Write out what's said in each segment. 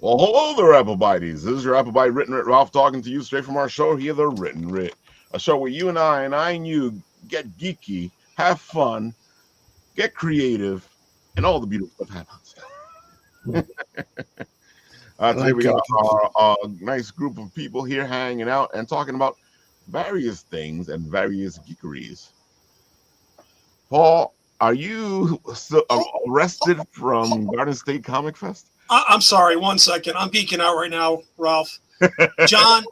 Well, hello there, Applebiteys. This is your Applebite Written Writ Ralph talking to you straight from our show here, The Written Writ. A show where you and you get geeky, have fun, get creative, and all the beautiful stuff happens. Today we got a nice group of people here hanging out and talking about various things and various geekeries. Paul, are you still arrested from Garden State Comic Fest? I'm sorry, 1 second. I'm geeking out right now, Ralph. John,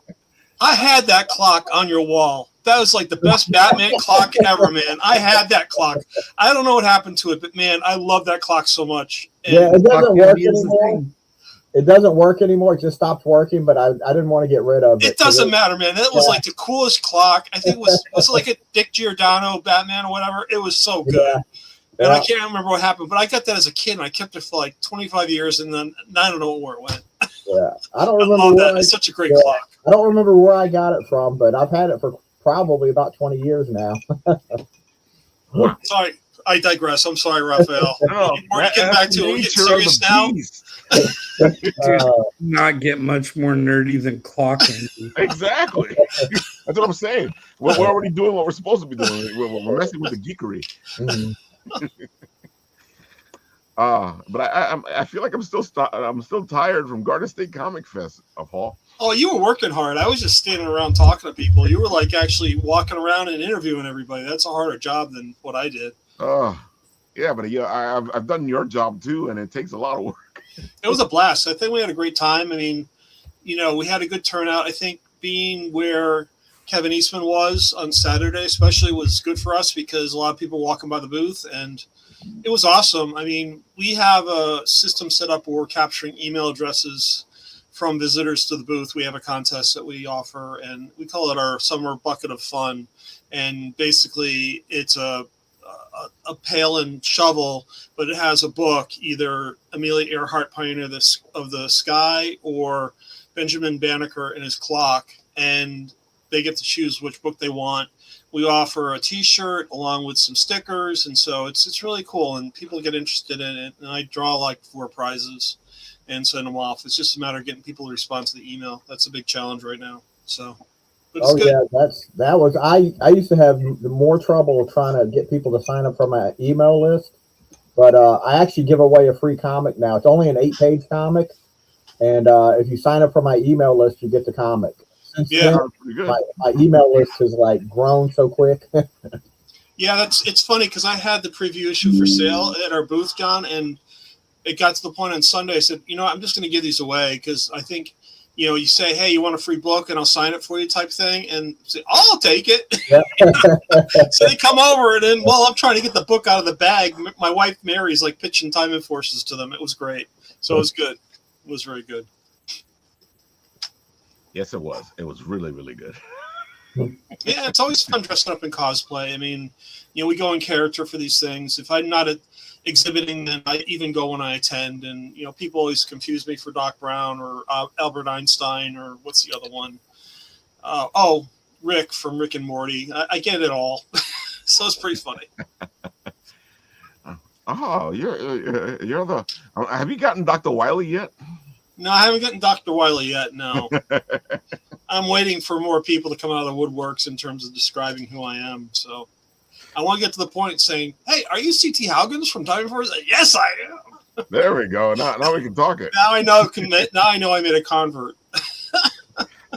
I had that clock on your wall. That was like the best Batman clock ever, man. I had that clock. I don't know what happened to it, but man, I love that clock so much. And yeah, it doesn't work anymore. It doesn't work anymore. It just stopped working, but I didn't want to get rid of it. It doesn't matter, man. That was like the coolest clock. I think it was like a Dick Giordano Batman or whatever. It was so good. Yeah. And I can't remember what happened, but I got that as a kid, and I kept it for like 25 years, and then I don't know where it went. Yeah, I don't remember. That. It's such a great clock. I don't remember where I got it from, but I've had it for probably about 20 years now. Sorry, I digress. I'm sorry, Raphael. We're getting back to it. We're getting serious now. Not get much more nerdy than clocking. Exactly. That's what I'm saying. We're already doing what we're supposed to be doing. We're messing with the geekery. Mm-hmm. But I feel like I'm still tired from Garden State Comic Fest, Paul. Oh, you were working hard. I was just standing around talking to people. You were like actually walking around and interviewing everybody. That's a harder job than what I did. Yeah, but I've done your job too, and it takes a lot of work. It was a blast. I think we had a great time. I mean, we had a good turnout. I think being where Kevin Eastman was on Saturday especially was good for us because a lot of people walking by the booth, and it was awesome. I mean, we have a system set up where we're capturing email addresses from visitors to the booth. We have a contest that we offer, and we call it our Summer Bucket of Fun. And basically, it's a pail and shovel, but it has a book, either Amelia Earhart, Pioneer of the Sky, or Benjamin Banneker and his clock, and they get to choose which book they want. We offer a T-shirt along with some stickers, and so it's really cool, and people get interested in it. And I draw like 4 prizes and send them off. It's just a matter of getting people to respond to the email. That's a big challenge right now. So. Yeah, I used to have more trouble trying to get people to sign up for my email list, but I actually give away a free comic now. It's only an 8-page comic, and if you sign up for my email list, you get the comic. Since then, my email list has like grown so quick. Yeah, it's funny because I had the preview issue for sale at our booth, John, and it got to the point on Sunday. I said, I'm just going to give these away because I think. You say, hey, you want a free book and I'll sign it for you type thing. And say, I'll take it. Yeah. So they come over and then, I'm trying to get the book out of the bag. My wife, Mary's like pitching time and forces to them. It was great. So it was good. It was very good. Yes, it was. It was really, really good. Yeah, it's always fun dressing up in cosplay. I mean, we go in character for these things. If I'm not exhibiting, then I even go when I attend, and people always confuse me for Doc Brown or Albert Einstein or what's the other one? Rick from Rick and Morty. I get it all, so it's pretty funny. You're the. Have you gotten Dr. Wiley yet? No, I haven't gotten Dr. Wiley yet. No, I'm waiting for more people to come out of the woodworks in terms of describing who I am. So. I want to get to the point saying, hey, are you C.T. Howgins from Time Force? Yes, I am. There we go. Now we can talk it. Now I know I made a convert.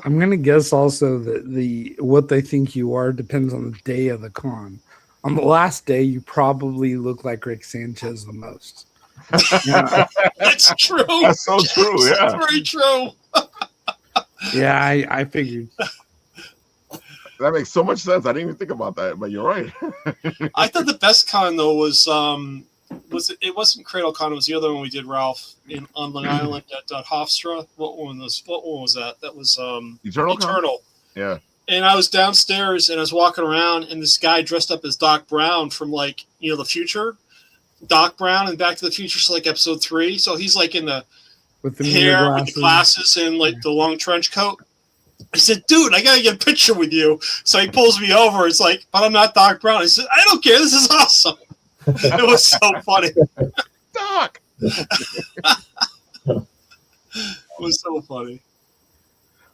I'm going to guess also that what they think you are depends on the day of the con. On the last day, you probably look like Rick Sanchez the most. That's true. That's so true, yeah. That's very true. Yeah, I figured. That makes so much sense. I didn't even think about that, but you're right. I thought the best con though was it wasn't Cradle Con, it was the other one we did, Ralph, on Long Island at Hofstra. What one was that? That was Eternal. Yeah. And I was downstairs and I was walking around and this guy dressed up as Doc Brown from the future. Doc Brown and Back to the Future, so like episode 3. So he's like in the with the hair with the glasses and like the long trench coat. I said, dude, I got to get a picture with you. So he pulls me over. It's like, but I'm not Doc Brown. I said, I don't care. This is awesome. It was so funny. Doc. was so funny.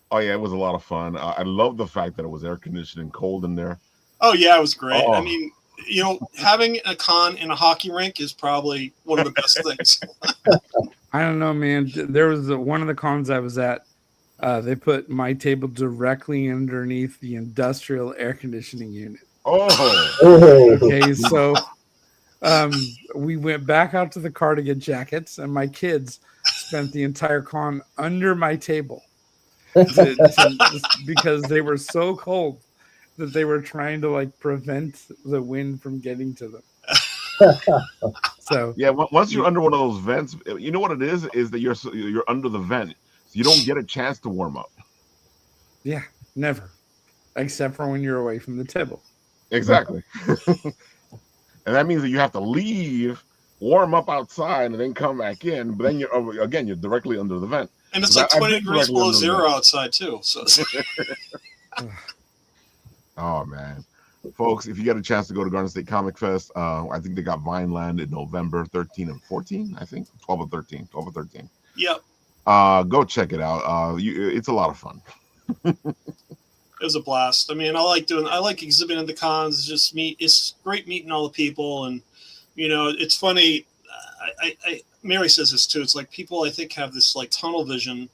Oh yeah, it was a lot of fun. I love the fact that it was air conditioned and cold in there. Oh yeah, it was great. I Oh, mean, having a con in a hockey rink is probably one of the best things. I don't know, man. There was one of the cons I was at. They put my table directly underneath the industrial air conditioning unit. oh, Oh, Okay, so we went back out to the car to get jackets, and my kids spent the entire con under my table because they were so cold that they were trying to like prevent the wind from getting to them. So yeah. Once you're under one of those vents, you know what it is that you're under the vent, so you don't get a chance to warm up. yeah, never, except for when you're away from the table. Exactly. And that means that you have to leave, warm up outside, and then come back in. But then you're directly under the vent. And it's 'Cause like I've 20 been degrees directly below under the zero vent. outside too. So Oh man, folks, if you get a chance to go to Garden State Comic Fest, I think they got Vineland in November 13 and 14. I think 12 or 13. 12 or 13. yep, Go check it out. It's a lot of fun. it was a blast. I mean, I like exhibiting at the cons. It's great meeting all the people, and it's funny. Mary says this too. It's like people I think have this like tunnel vision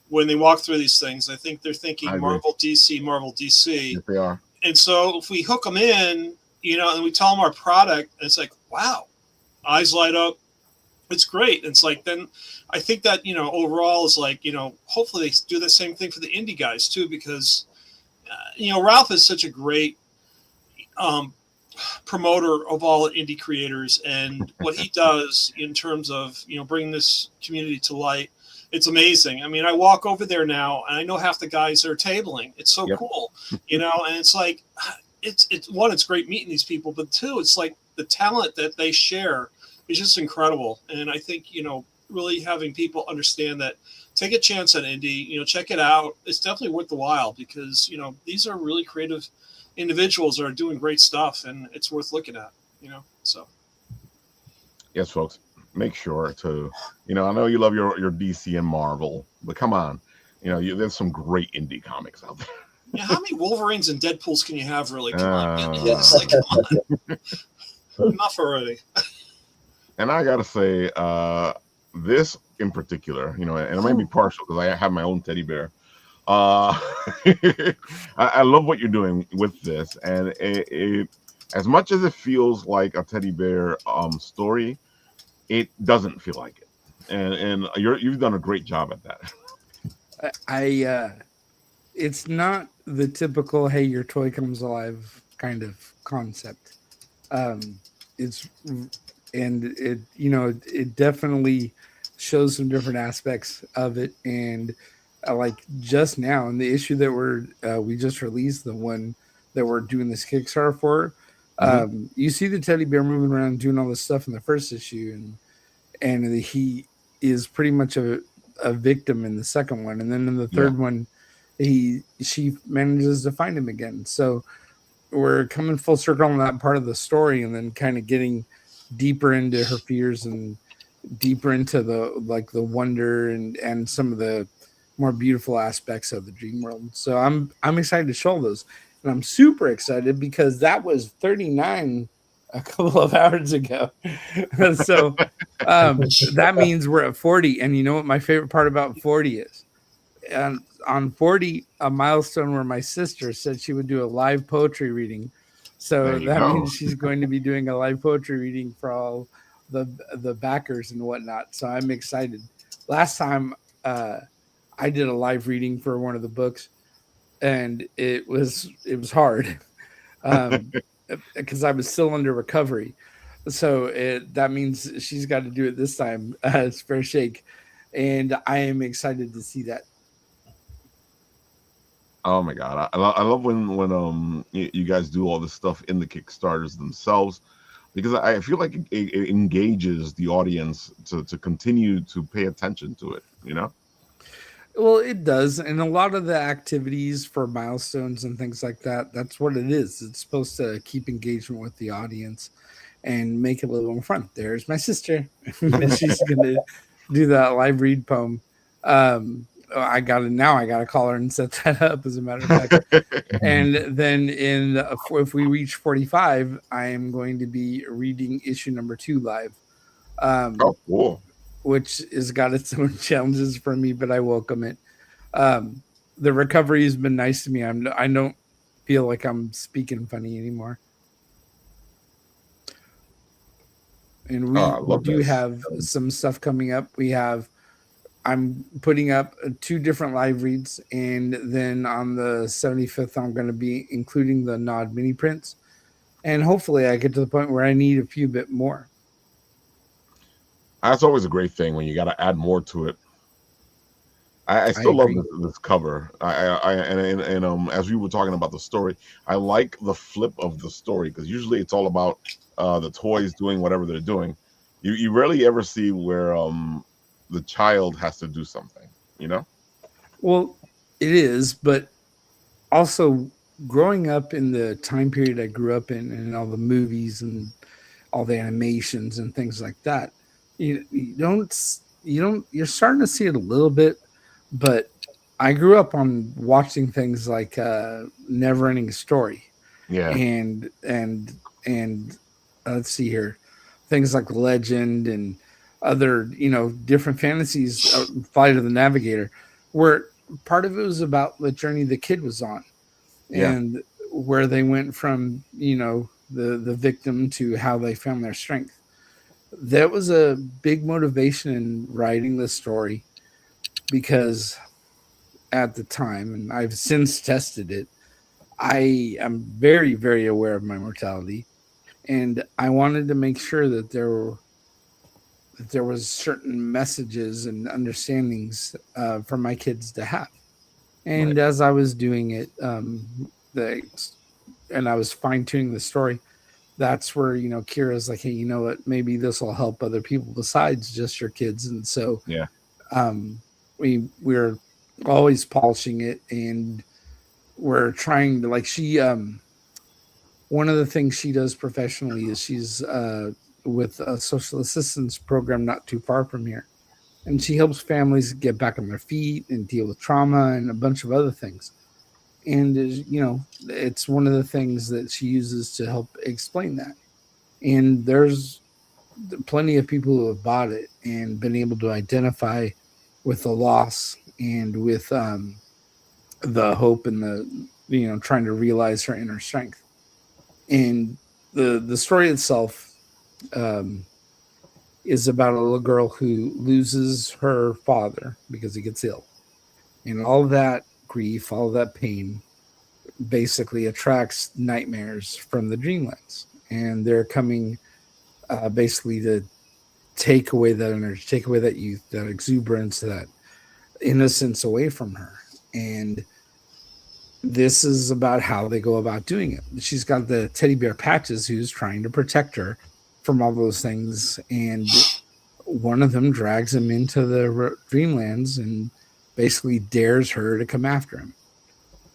when they walk through these things. I think they're thinking Marvel, DC, Marvel, DC. Yes, they are. And so if we hook them in, and we tell them our product, it's like, wow, eyes light up. It's great. It's like, then I think that, overall is like, hopefully they do the same thing for the indie guys too, because, Ralph is such a great promoter of all indie creators, and what he does in terms of, bringing this community to light. It's amazing. I mean, I walk over there now and I know half the guys are tabling. It's so cool, and it's like, it's one, it's great meeting these people, but two, it's like the talent that they share is just incredible. And I think, really having people understand that, take a chance at indie, check it out. It's definitely worth the while because, these are really creative individuals that are doing great stuff, and it's worth looking at, so. Yes, folks. Make sure to, I know you love your DC and Marvel, but come on, there's some great indie comics out there. Yeah, how many Wolverines and Deadpools can you have, really? Come on. It's like, come on. Enough already. And I gotta say, this in particular, and I might be partial because I have my own teddy bear. I love what you're doing with this, and it as much as it feels like a teddy bear story, it doesn't feel like it, and you've done a great job at that. It's not the typical "hey, your toy comes alive" kind of concept. It definitely shows some different aspects of it, and like just now in the issue that we just released, the one that we're doing this Kickstarter for. You see the teddy bear moving around doing all this stuff in the first issue, and he is pretty much a victim in the second one, and then in the third one she manages to find him again. So we're coming full circle on that part of the story, and then kind of getting deeper into her fears and deeper into the wonder and some of the more beautiful aspects of the dream world. So I'm excited to show those. And I'm super excited because that was 39 a couple of hours ago. So that means we're at 40. And you know what my favorite part about 40 is? And on 40, a milestone where my sister said she would do a live poetry reading. So that means she's going to be doing a live poetry reading for all the backers and whatnot. So I'm excited. Last time I did a live reading for one of the books, and it was hard because I was still under recovery. So that means she's got to do it this time. It's fair shake, and I am excited to see that. Oh my god, I love when you guys do all this stuff in the Kickstarters themselves, because I feel like it engages the audience to continue to pay attention to it. Well, it does. And a lot of the activities for milestones and things like that, that's what it is. It's supposed to keep engagement with the audience and make it a little more fun. There's my sister. She's going to do that live read poem. I got to now. I got to call her and set that up. As a matter of fact, and then if we reach 45, I am going to be reading issue number 2 live. Oh, cool. Which has got its own challenges for me, but I welcome it. The recovery has been nice to me. I don't feel like I'm speaking funny anymore. And we do have some stuff coming up. I'm putting up 2 different live reads, and then on the 75th, I'm going to be including the Nod mini prints. And hopefully I get to the point where I need a few bit more. That's always a great thing when you got to add more to it. I still love this cover. And as we were talking about the story, I like the flip of the story, because usually it's all about the toys doing whatever they're doing. You rarely ever see where the child has to do something, you know? Well, it is, but also growing up in the time period I grew up in, and all the movies and all the animations and things like that, you're starting to see it a little bit, but I grew up on watching things like Never Ending Story. Yeah. And let's see here, things like Legend and other, different fantasies, Flight of the Navigator, where part of it was about the journey the kid was on, and where they went from, the victim to how they found their strength. That was a big motivation in writing the story, because at the time, and I've since tested it, I am very, very aware of my mortality, and I wanted to make sure that there was certain messages and understandings for my kids to have. And as I was doing it, and I was fine tuning the story, that's where, Kira's like, hey, you know what, maybe this will help other people besides just your kids. And so we're always polishing it, and we're trying to, like, she one of the things she does professionally is she's with a social assistance program not too far from here, and she helps families get back on their feet and deal with trauma and a bunch of other things. And it's one of the things that she uses to help explain that. And there's plenty of people who have bought it and been able to identify with the loss and with the hope and the trying to realize her inner strength. And the story itself is about a little girl who loses her father because he gets ill, and all that grief, all that pain basically attracts nightmares from the dreamlands, and they're coming basically to take away that energy, take away that youth, that exuberance, that innocence away from her. And this is about how they go about doing it. She's got the teddy bear Patches, who's trying to protect her from all those things, and one of them drags him into the dreamlands and basically dares her to come after him.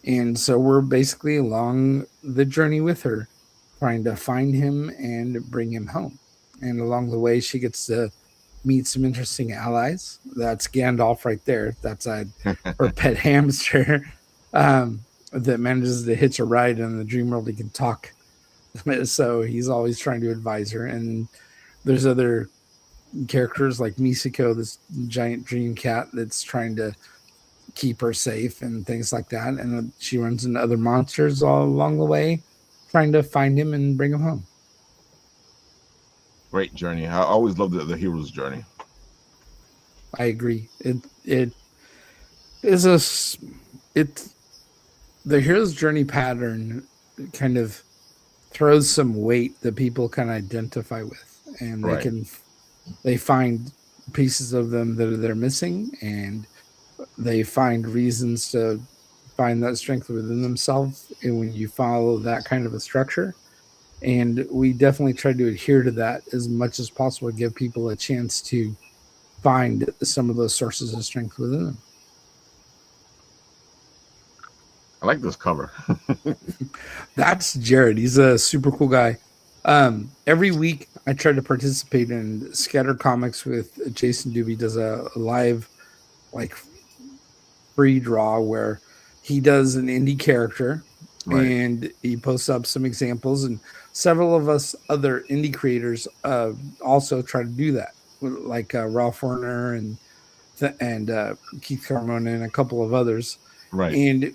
And so we're basically along the journey with her, trying to find him and bring him home. And along the way, she gets to meet some interesting allies. That's Gandalf right there. That's her pet hamster that manages to hitch a ride in the dream world. He can talk. So he's always trying to advise her. And there's other characters like Misako, this giant dream cat that's trying to keep her safe and things like that. And she runs into other monsters all along the way, trying to find him and bring him home. Great journey. I always love the hero's journey. I agree. It is the hero's journey pattern kind of throws some weight that people can identify with, and they find pieces of them that they're missing, and they find reasons to find that strength within themselves. And when you follow that kind of a structure, and we definitely try to adhere to that as much as possible, give people a chance to find some of those sources of strength within them. I like this cover. That's Jared. He's a super cool guy. Every week I try to participate in Scatter Comics with Jason Doobie. Does a live like free draw where he does an indie character Right. and he posts up some examples, and several of us other indie creators also try to do that, like Ralph Warner and Keith Carmona and a couple of others. Right. And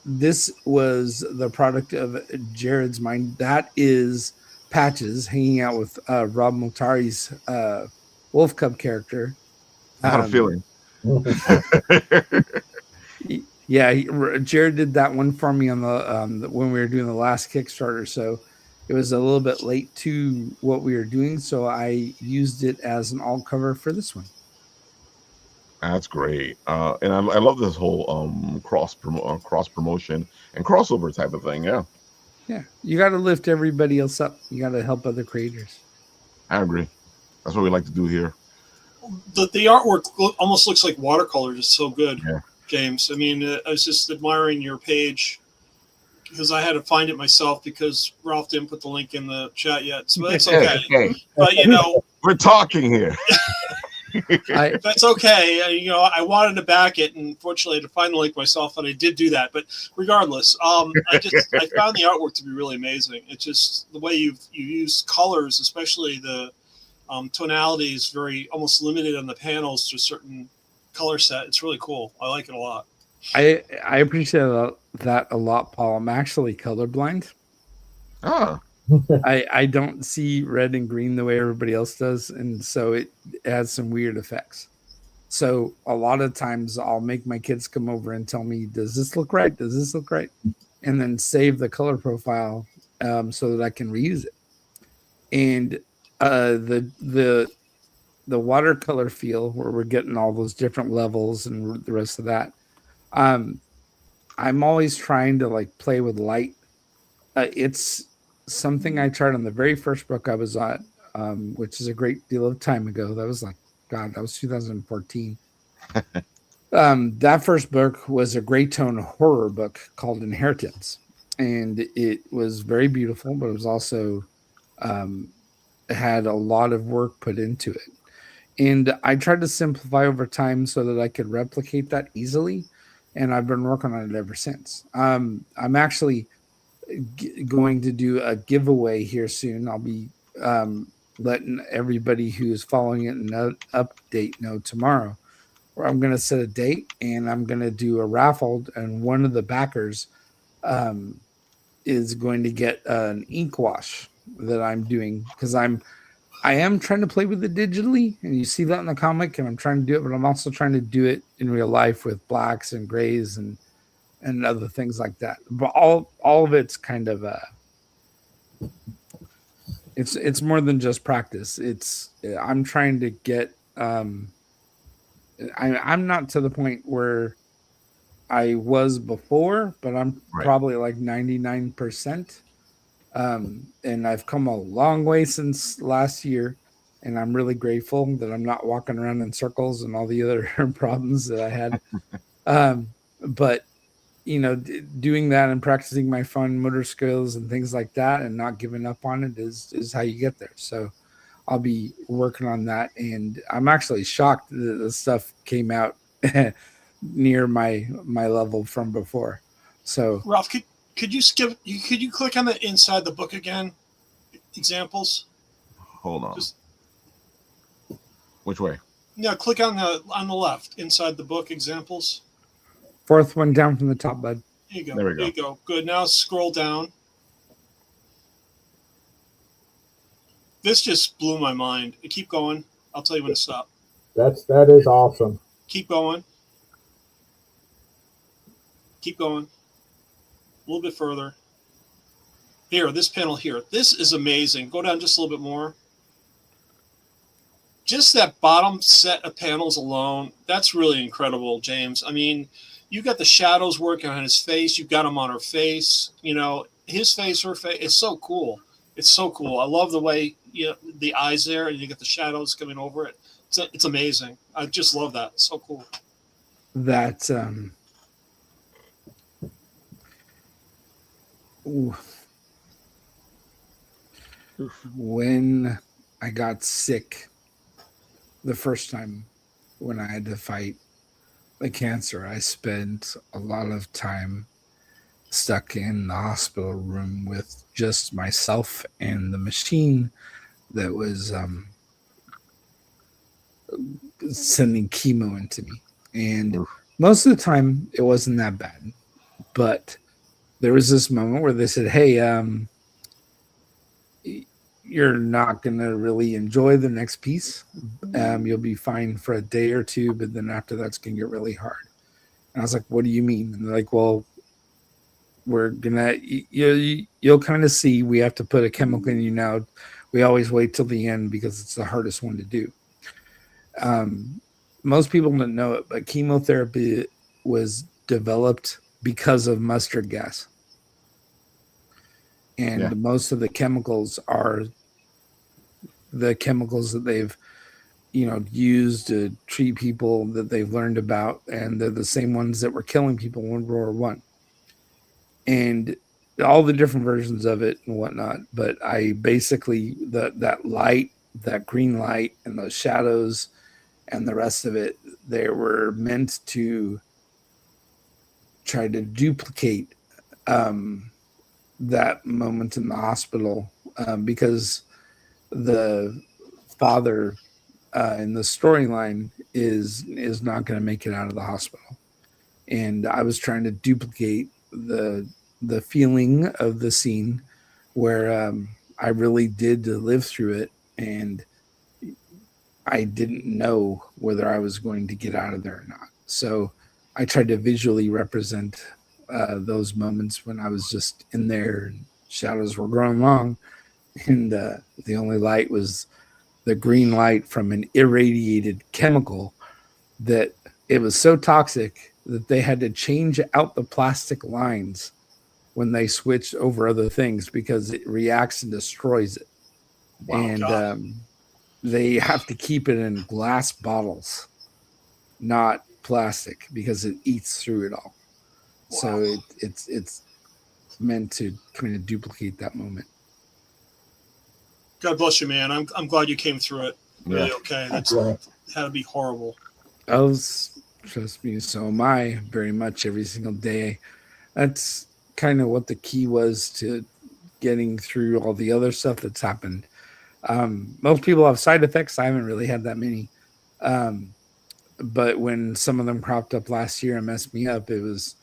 this was the product of Jared's mind. That is Patches hanging out with Rob Multari's Wolf Cub character. I had a feeling. Yeah, Jared did that one for me on the when we were doing the last Kickstarter, so it was a little bit late to what we were doing, so I used it as an alt cover for this one. That's great, and I love this whole cross promotion and crossover type of thing. Yeah, You got to lift everybody else up. You got to help other creators. I agree. That's what we like to do here. The artwork almost looks like watercolors. It's so good, Yeah. James. I mean, I was just admiring your page because I had to find it myself because Ralph didn't put the link in the chat yet. So that's okay. Hey, But we're talking here. that's okay. I wanted to back it, and fortunately, I had to find the link myself, and I did do that. But regardless, I found the artwork to be really amazing. It's just the way you use colors, especially the tonality, is very almost limited on the panels to a certain color set. It's really cool. I like it a lot. I appreciate that a lot, Paul. I'm actually colorblind. Ah, I don't see red and green the way everybody else does, and so it has some weird effects. So a lot of times I'll make my kids come over and tell me, "Does this look right? Does this look right?" And then save the color profile so that I can reuse it. And the watercolor feel where we're getting all those different levels and the rest of that. I'm always trying to like play with light. It's something I tried on the very first book I was on, which is a great deal of time ago. That was that was 2014. That first book was a gray tone horror book called Inheritance, and it was very beautiful, but it was also had a lot of work put into it. And I tried to simplify over time so that I could replicate that easily. And I've been working on it ever since. I'm actually going to do a giveaway here soon. I'll be letting everybody who's following it in an update know tomorrow. Where I'm going to set a date and I'm going to do a raffle. And one of the backers is going to get an ink wash that I'm doing because I am trying to play with it digitally, and you see that in the comic, and I'm trying to do it, but I'm also trying to do it in real life with blacks and grays and other things like that. But all of it's kind of it's more than just practice. I'm trying to get I'm not to the point where I was before, but I'm probably like 99%. And I've come a long way since last year, and I'm really grateful that I'm not walking around in circles and all the other problems that I had. But doing that and practicing my fine motor skills and things like that, and not giving up on it is how you get there. So I'll be working on that, and I'm actually shocked that the stuff came out near my level from before. So Ralph, could you click on the inside the book again? Examples. hold on. Which way? Yeah, click on the left inside the book examples. Fourth one down from the top, bud. There you go. There we go. There you go. Good. Now scroll down. This just blew my mind. Keep going. I'll tell you when to stop. That is awesome. Keep going. Keep going. A little bit further. Here, this panel here. This is amazing. Go down just a little bit more. Just that bottom set of panels alone, that's really incredible, James. I mean, you got the shadows working on his face. You've got him on her face. His face, her face. It's so cool. It's so cool. I love the way the eyes there, and you get the shadows coming over it. It's amazing. I just love that. It's so cool. That when I got sick the first time when I had to fight the cancer, I spent a lot of time stuck in the hospital room with just myself and the machine that was sending chemo into me. And Oof. most of the time, it wasn't that bad. But there was this moment where they said, hey, you're not going to really enjoy the next piece. You'll be fine for a day or two, but then after that's going to get really hard. And I was like, what do you mean? And they're like, well, we're going to, you'll kind of see, we have to put a chemical in you now. We always wait till the end because it's the hardest one to do. Most people don't know it, but chemotherapy was developed because of mustard gas. And most of the chemicals are the chemicals that they've used to treat people that they've learned about, and they're the same ones that were killing people in World War One, and all the different versions of it and whatnot. But I basically that light, that green light, and those shadows, and the rest of it, they were meant to try to duplicate that moment in the hospital, because the father in the storyline is not going to make it out of the hospital, and I was trying to duplicate the feeling of the scene where I really did live through it, and I didn't know whether I was going to get out of there or not. So I tried to visually represent those moments when I was just in there and shadows were growing long, and the only light was the green light from an irradiated chemical that it was so toxic that they had to change out the plastic lines when they switched over other things because it reacts and destroys it. Wow, and they have to keep it in glass bottles, not plastic, because it eats through it all. Wow. So it's meant to kind of duplicate that moment. God bless you, man. I'm glad you came through it. Really okay. That's had to be horrible. Trust me, so am I very much every single day. That's kind of what the key was to getting through all the other stuff that's happened. Most people have side effects. I haven't really had that many. But when some of them cropped up last year and messed me up, it was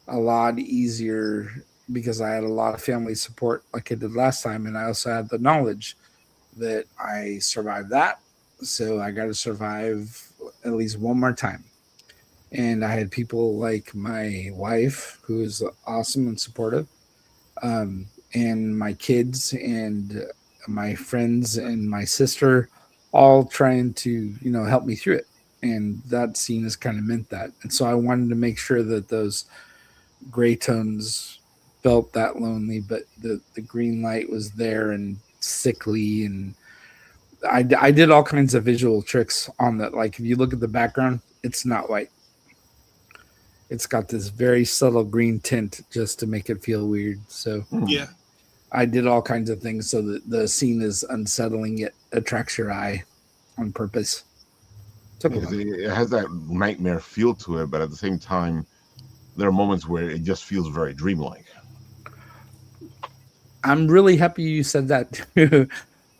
a lot easier because I had a lot of family support like I did last time. And I also had the knowledge that I survived that. So I got to survive at least one more time. And I had people like my wife, who is awesome and supportive, and my kids and my friends and my sister, all trying to, help me through it. And that scene has kind of meant that. And so I wanted to make sure that those gray tones felt that lonely, but the green light was there and sickly. And I did all kinds of visual tricks on that. Like if you look at the background, it's not white. It's got this very subtle green tint just to make it feel weird. So yeah, I did all kinds of things so that the scene is unsettling, yet attracts your eye on purpose. It has that nightmare feel to it, but at the same time, there are moments where it just feels very dreamlike. I'm really happy you said that.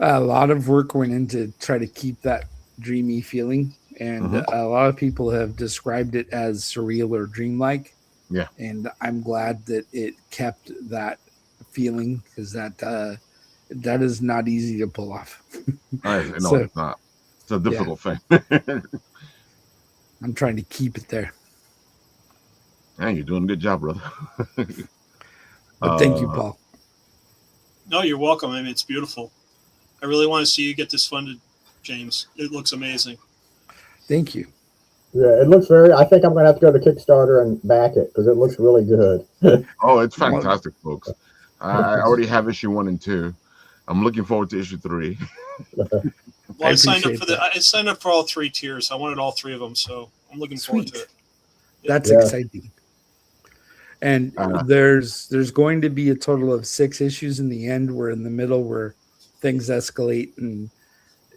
A lot of work went into try to keep that dreamy feeling, and a lot of people have described it as surreal or dreamlike. Yeah, and I'm glad that it kept that feeling, because that is not easy to pull off. No, it's not. It's a difficult thing. I'm trying to keep it there. Hey, you're doing a good job, brother. But thank you, Paul. No, you're welcome. I mean, it's beautiful. I really want to see you get this funded, James. It looks amazing. Thank you. Yeah, it looks I think I'm going to have to go to Kickstarter and back it because it looks really good. Oh, it's fantastic, folks. I already have issue 1 and 2. I'm looking forward to issue 3. Well, I signed up for all 3 tiers. I wanted all 3 of them, so I'm looking forward to it. Yeah. That's exciting. And there's going to be a total of 6 issues in the end. We're in the middle where things escalate, and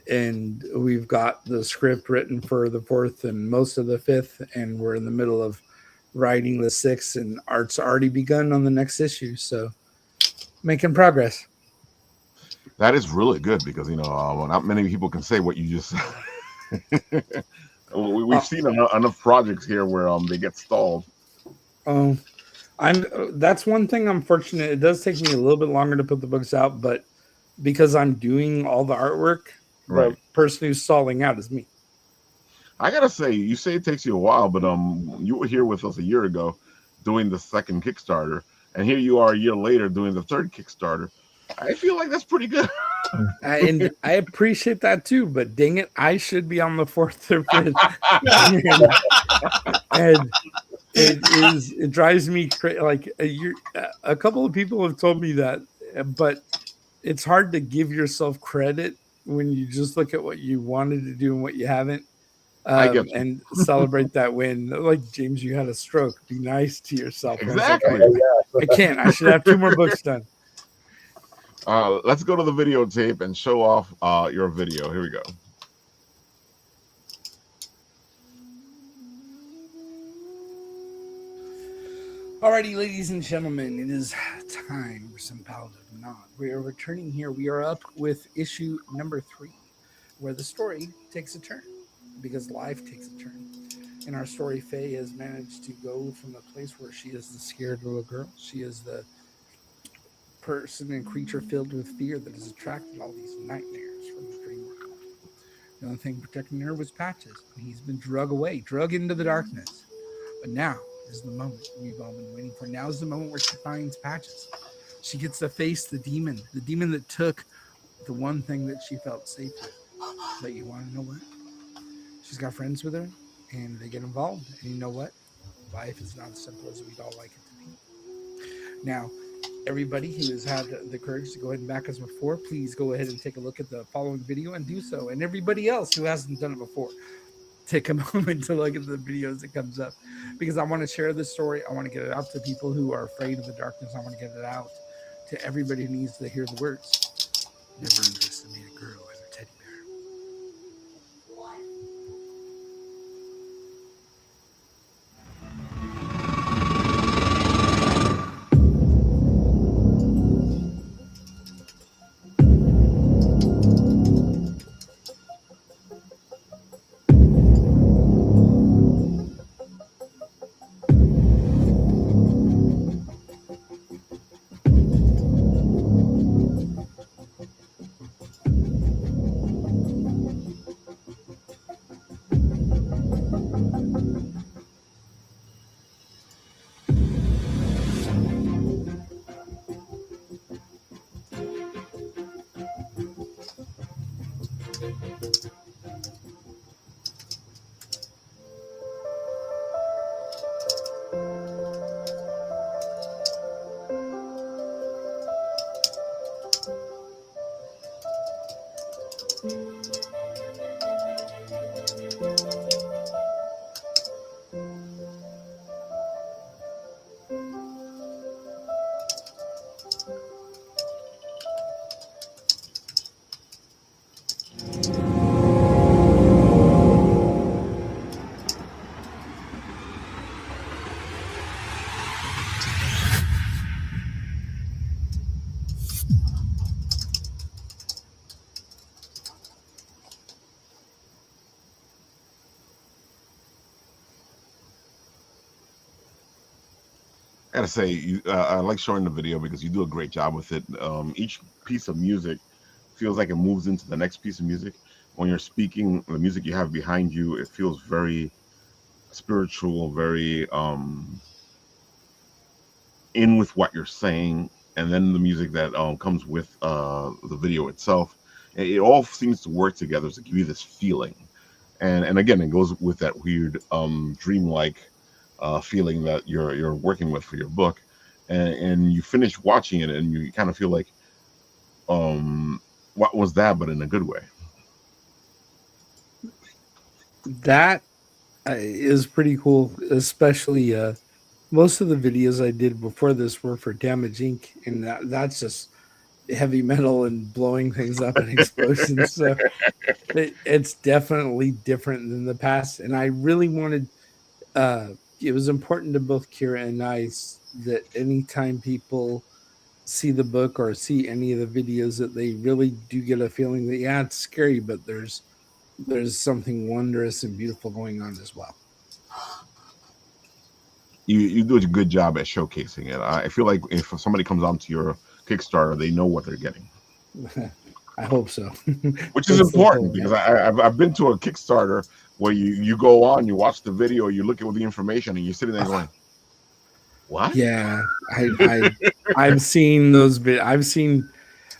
and we've got the script written for the fourth and most of the fifth, and we're in the middle of writing the sixth, and art's already begun on the next issue. So making progress. That is really good because not many people can say what you just said. We've seen enough projects here where they get stalled. That's one thing I'm fortunate. It does take me a little bit longer to put the books out, but because I'm doing all the artwork, the person who's stalling out is me. I gotta say, you say it takes you a while, but you were here with us a year ago doing the second Kickstarter, and here you are a year later doing the third Kickstarter. I feel like that's pretty good. And I appreciate that too, but dang it, I should be on the fourth or fifth. and it drives me crazy. Like a couple of people have told me that, but it's hard to give yourself credit when you just look at what you wanted to do and what you haven't. And celebrate that win. Like, James, you had a stroke. Be nice to yourself. Exactly. I can't. I should have 2 more books done. Let's go to the videotape and show off your video. Here we go. Alrighty, ladies and gentlemen, it is time for some Paladin Nod. We are returning here. We are up with issue number 3, where the story takes a turn. Because life takes a turn. In our story, Faye has managed to go from the place where she is the scared little girl. She is the person and creature filled with fear that has attracted all these nightmares from the dream world. The only thing protecting her was Patches, and he's been drug into the darkness. But now is the moment we've all been waiting for. Now is the moment where she finds Patches. She gets to face the demon that took the one thing that she felt safe with. But you want to know what? She's got friends with her, and they get involved. And you know what? Life is not as simple as we'd all like it to be. Now, everybody who has had the courage to go ahead and back us before, please go ahead and take a look at the following video and do so. And everybody else who hasn't done it before, take a moment to look at the videos that comes up. Because I want to share this story. I want to get it out to people who are afraid of the darkness. I want to get it out to everybody who needs to hear the words. Never underestimate a girl as a teddy bear. I gotta say, I like showing the video because you do a great job with it. Each piece of music feels like it moves into the next piece of music. When you're speaking, the music you have behind you, it feels very spiritual, very in with what you're saying. And then the music that comes with the video itself, it all seems to work together to give you this feeling. And again, it goes with that weird dreamlike feeling that you're working with for your book, and you finish watching it and you kind of feel like, what was that, but in a good way. That is pretty cool, especially most of the videos I did before this were for Damage Inc. And that's just heavy metal and blowing things up and explosions. So it's definitely different than the past. And I really wanted, it was important to both Kira and I that anytime people see the book or see any of the videos, that they really do get a feeling that, yeah, it's scary, but there's something wondrous and beautiful going on as well. You do a good job at showcasing it. I feel like if somebody comes onto your Kickstarter, they know what they're getting. I hope so. Which is important, because I've been to a Kickstarter where you go on, you watch the video, you look at the information, and you're sitting there going, "What?" Yeah, I've seen those. I've seen.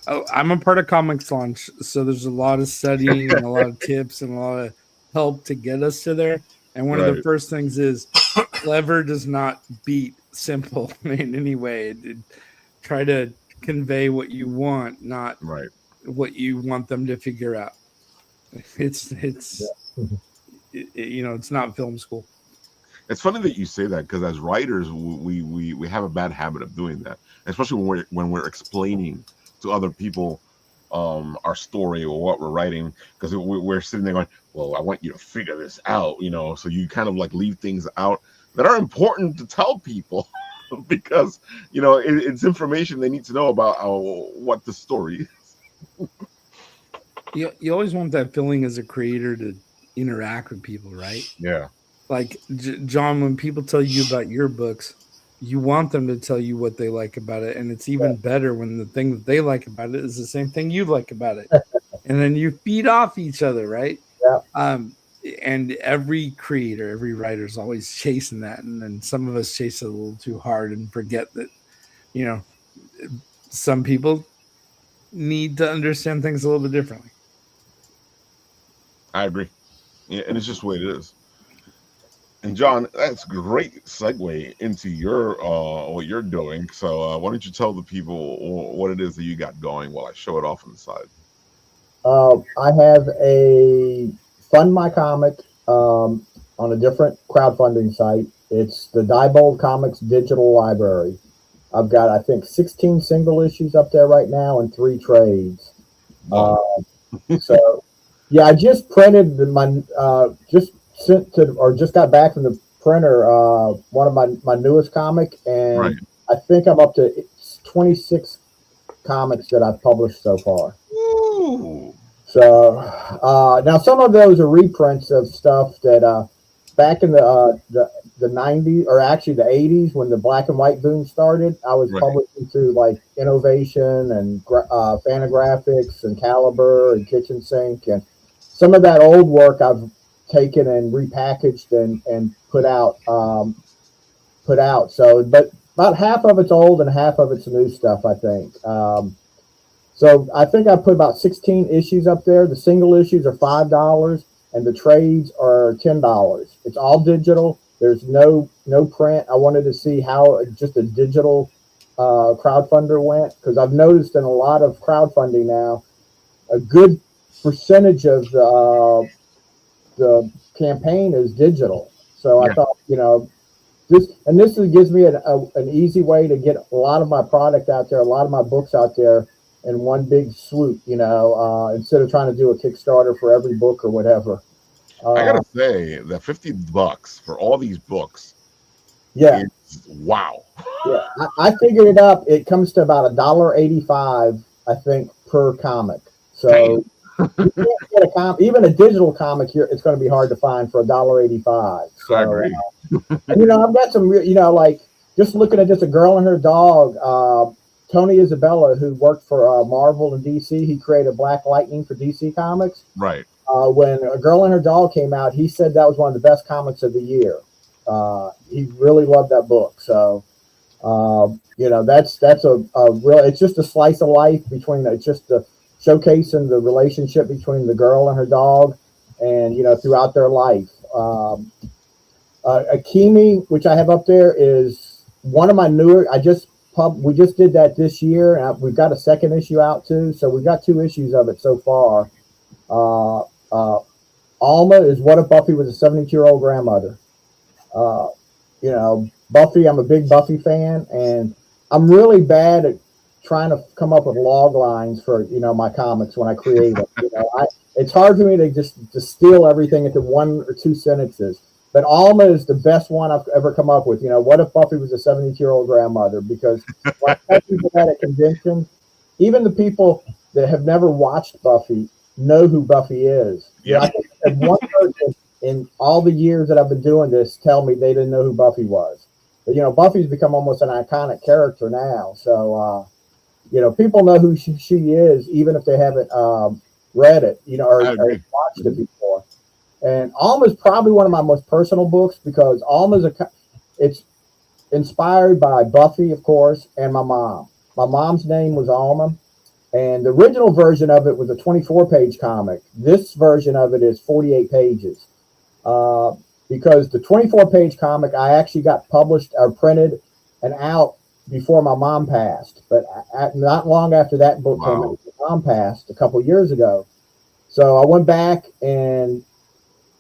Oh, I'm a part of Comics Launch, so there's a lot of studying and a lot of tips and a lot of help to get us to there. And one of the first things is clever does not beat simple in any way. Try to convey what you want, not what you want them to figure out. It's it's not film school. It's funny that you say that, because as writers, we have a bad habit of doing that, especially when we're explaining to other people our story or what we're writing, because we're sitting there going, well, I want you to figure this out, so you kind of like leave things out that are important to tell people because it's information they need to know about what the story is. You always want that feeling as a creator to interact with people, right? Yeah. Like John, when people tell you about your books, you want them to tell you what they like about it. And it's even better when the thing that they like about it is the same thing you like about it. And then you feed off each other, right? Yeah. And every creator, every writer is always chasing that. And then some of us chase it a little too hard and forget that, some people need to understand things a little bit differently. I agree. Yeah, and it's just the way it is. And John, that's a great segue into your what you're doing. So why don't you tell the people what it is that you got going while I show it off on the side? I have a Fund My Comic on a different crowdfunding site. It's the Diebold Comics Digital Library. I've got, I think, 16 single issues up there right now and 3 trades. So, yeah, I just printed just got back from the printer one of my newest comic, and I think I'm up to 26 comics that I've published so far. Ooh. So now some of those are reprints of stuff that back in the 90s, or actually the 80s, when the black and white boom started, I was publishing through like Innovation and Fantagraphics and Caliber and Kitchen Sink, and some of that old work I've taken and repackaged and put out. So, but about half of it's old and half of it's new stuff, I think. So I think I put about 16 issues up there. The single issues are $5 and the trades are $10. It's all digital. There's no print. I wanted to see how just a digital crowdfunder went, because I've noticed in a lot of crowdfunding now, a good percentage of the campaign is digital. So I thought, this gives me an easy way to get a lot of my product out there, a lot of my books out there in one big swoop, instead of trying to do a Kickstarter for every book or whatever. I gotta say that $50 for all these books. Yeah. Wow. Yeah. I figured it up. It comes to about $1.85, I think, per comic. So you can't get even a digital comic here, it's going to be hard to find for $1.85. So, I agree. And, I've got some, like just looking at just A Girl and Her Dog. Tony Isabella, who worked for Marvel and DC, he created Black Lightning for DC Comics. Right. When A Girl and Her Dog came out, he said that was one of the best comics of the year. He really loved that book. So, that's a real, it's just a slice of life between, it's just showcasing the relationship between the girl and her dog and, throughout their life. Akimi, which I have up there, is one of my newer, we just did that this year, and we've got a second issue out too. So we've got 2 issues of it so far. Alma is What If Buffy Was a 72-year-old grandmother. Buffy, I'm a big Buffy fan, and I'm really bad at trying to come up with log lines for, you know, my comics when I create them. You know, it's hard for me to just distill everything into 1 or 2 sentences. But Alma is the best one I've ever come up with. You know, what if Buffy was a 72-year-old grandmother? Because when I tell people that at conventions, even the people that have never watched Buffy know who Buffy is. Yeah. I think I had one person in all the years that I've been doing this tell me they didn't know who Buffy was. But, you know, Buffy's become almost an iconic character now. So, you know, people know who she is, even if they haven't read it, you know, or watched it before. And Alma's probably one of my most personal books because it's inspired by Buffy, of course, and my mom. My mom's name was Alma, and the original version of it was a 24-page comic. This version of it is 48 pages. Because the 24-page comic I actually got published or printed and out before my mom passed. But not long after that book came out, my mom passed a couple years ago. So I went back and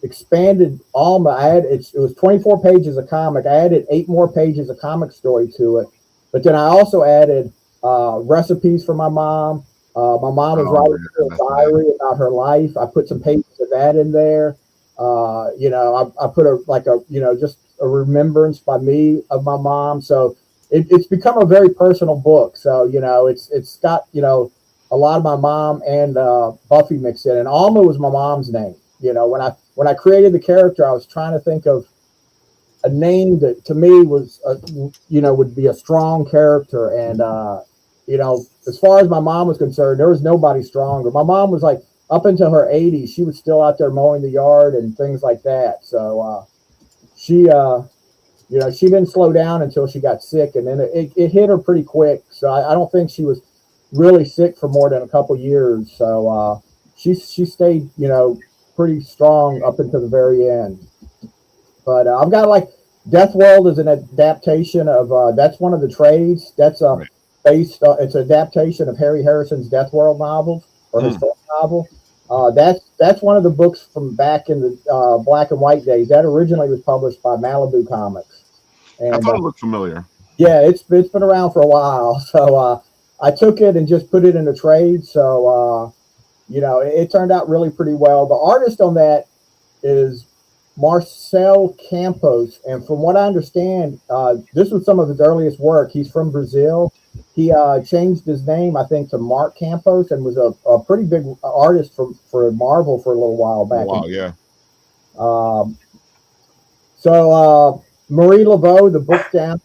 expanded Alma. It was 24 pages of comic. I added 8 more pages of comic story to it. But then I also added recipes for my mom. My mom was writing a diary about her life. I put some pages of that in there. You know, I put just a remembrance by me of my mom. So it's become a very personal book. So, you know, it's got, you know, a lot of my mom and Buffy mixed in. And Alma was my mom's name. You know, when I created the character, I was trying to think of a name that to me was, you know, would be a strong character. And, you know, as far as my mom was concerned, there was nobody stronger. My mom was like, up until her 80s, she was still out there mowing the yard and things like that. So she, you know, she didn't slow down until she got sick. And then it hit her pretty quick. So I don't think she was really sick for more than a couple years. So she stayed, you know, pretty strong up until the very end. But I've got like Death World is an adaptation of that's one of the trades. That's based it's an adaptation of Harry Harrison's Death World novels or his first novel. That's one of the books from back in the black and white days. That originally was published by Malibu Comics. And, I thought it looked familiar. Yeah, it's been around for a while. So I took it and just put it in a trade. So you know, it turned out really pretty well. The artist on that is Marcel Campos, and from what I understand, this was some of his earliest work. He's from Brazil. He changed his name, I think, to Mark Campos, and was a pretty big artist for Marvel for a little while back. So Marie Laveau, the book down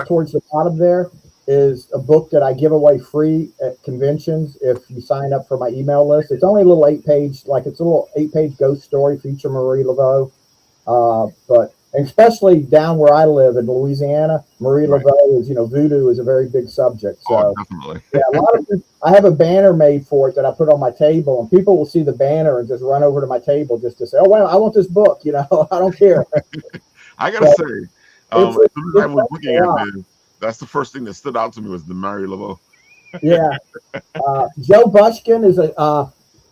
towards the bottom there, is a book that I give away free at conventions if you sign up for my email list. It's only a little 8-page, like it's a little 8-page ghost story feature Marie Laveau. But especially down where I live in Louisiana, Marie Laveau is, you know, voodoo is a very big subject. So definitely. Yeah, a lot of people, I have a banner made for it that I put on my table, and people will see the banner and just run over to my table just to say, "Oh, well, I want this book." You know, I don't care. I gotta say, as soon as I was looking at it, that's the first thing that stood out to me was the Marie Laveau. Yeah, Joe Bushkin is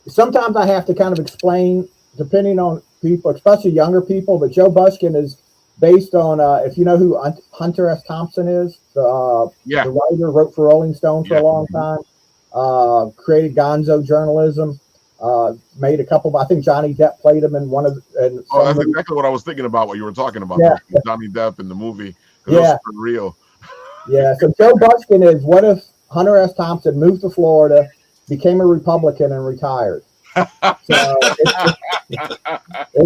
sometimes I have to kind of explain depending on people, especially younger people. But Joe Bushkin is based on if you know who Hunter S. Thompson is, the writer, wrote for Rolling Stone for a long time, created Gonzo journalism, made a couple. I think Johnny Depp played him in one of. That's exactly what I was thinking about. What you were talking about, Johnny Depp in the movie. Yeah, real. Yeah, so Joe Bushkin is what if Hunter S. Thompson moved to Florida, became a Republican, and retired. So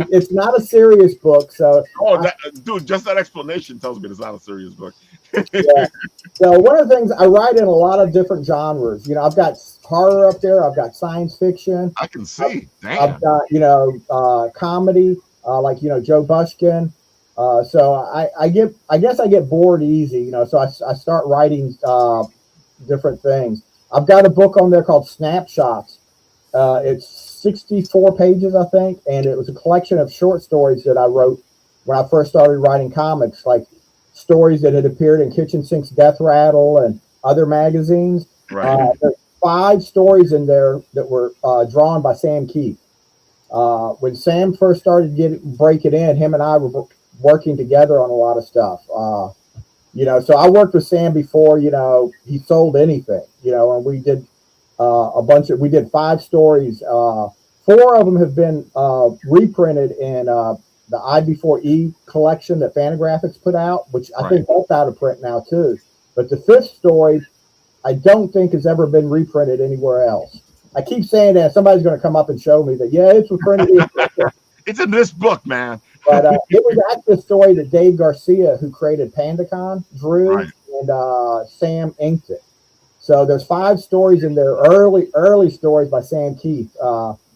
it's not a serious book. So dude, just that explanation tells me it's not a serious book. Yeah. So one of the things I write in a lot of different genres. You know, I've got horror up there. I've got science fiction. I can see. I've got comedy, like Joe Bushkin. So I guess I get bored easy. You know, so I start writing different things. I've got a book on there called Snapshots. It's 64 pages, I think, and it was a collection of short stories that I wrote when I first started writing comics, like stories that had appeared in Kitchen Sink's Death Rattle and other magazines. Right. There's 5 stories in there that were drawn by Sam Keith. When Sam first started breaking in, him and I were working together on a lot of stuff. So I worked with Sam before, he sold anything, and we did we did 5 stories. 4 of them have been reprinted in the I-Before-E collection that Fantagraphics put out, which I think that's out of print now too. But the 5th story, I don't think has ever been reprinted anywhere else. I keep saying that somebody's going to come up and show me that, yeah, it's reprinted. It's in this book, man. But it was actually a story that Dave Garcia, who created PandaCon, drew, and Sam inked it. So there's 5 stories in there, early stories by Sam Keith,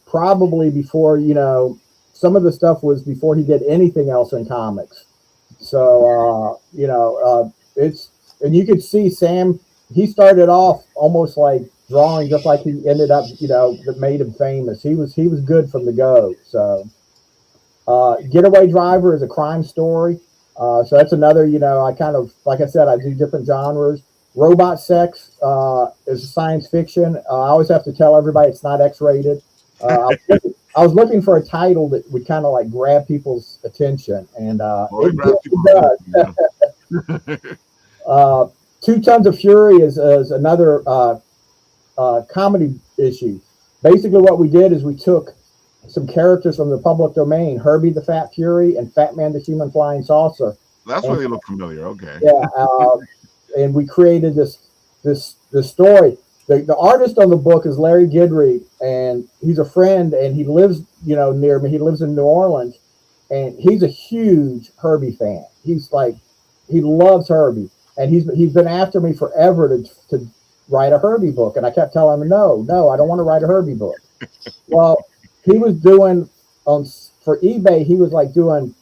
probably before, some of the stuff was before he did anything else in comics. So, it's, and you could see Sam, he started off almost like drawing just like he ended up, that made him famous. He was good from the go. So Getaway Driver is a crime story. So that's another, I kind of, like I said, I do different genres. Robot Sex is science fiction. I always have to tell everybody it's not X-rated. I was looking for a title that would kind of like grab people's attention, and it does. 2 Tons of Fury is another comedy issue. Basically, what we did is we took some characters from the public domain, Herbie the Fat Fury and Fat Man the Human Flying Saucer. That's why they look familiar. Okay. Yeah, and we created this story. The artist on the book is Larry Guidry, and he's a friend, and he lives, near me. He lives in New Orleans, and he's a huge Herbie fan. He's like, he loves Herbie, and he's been after me forever to write a Herbie book, and I kept telling him, no, I don't want to write a Herbie book. Well, he was doing for eBay, he was like doing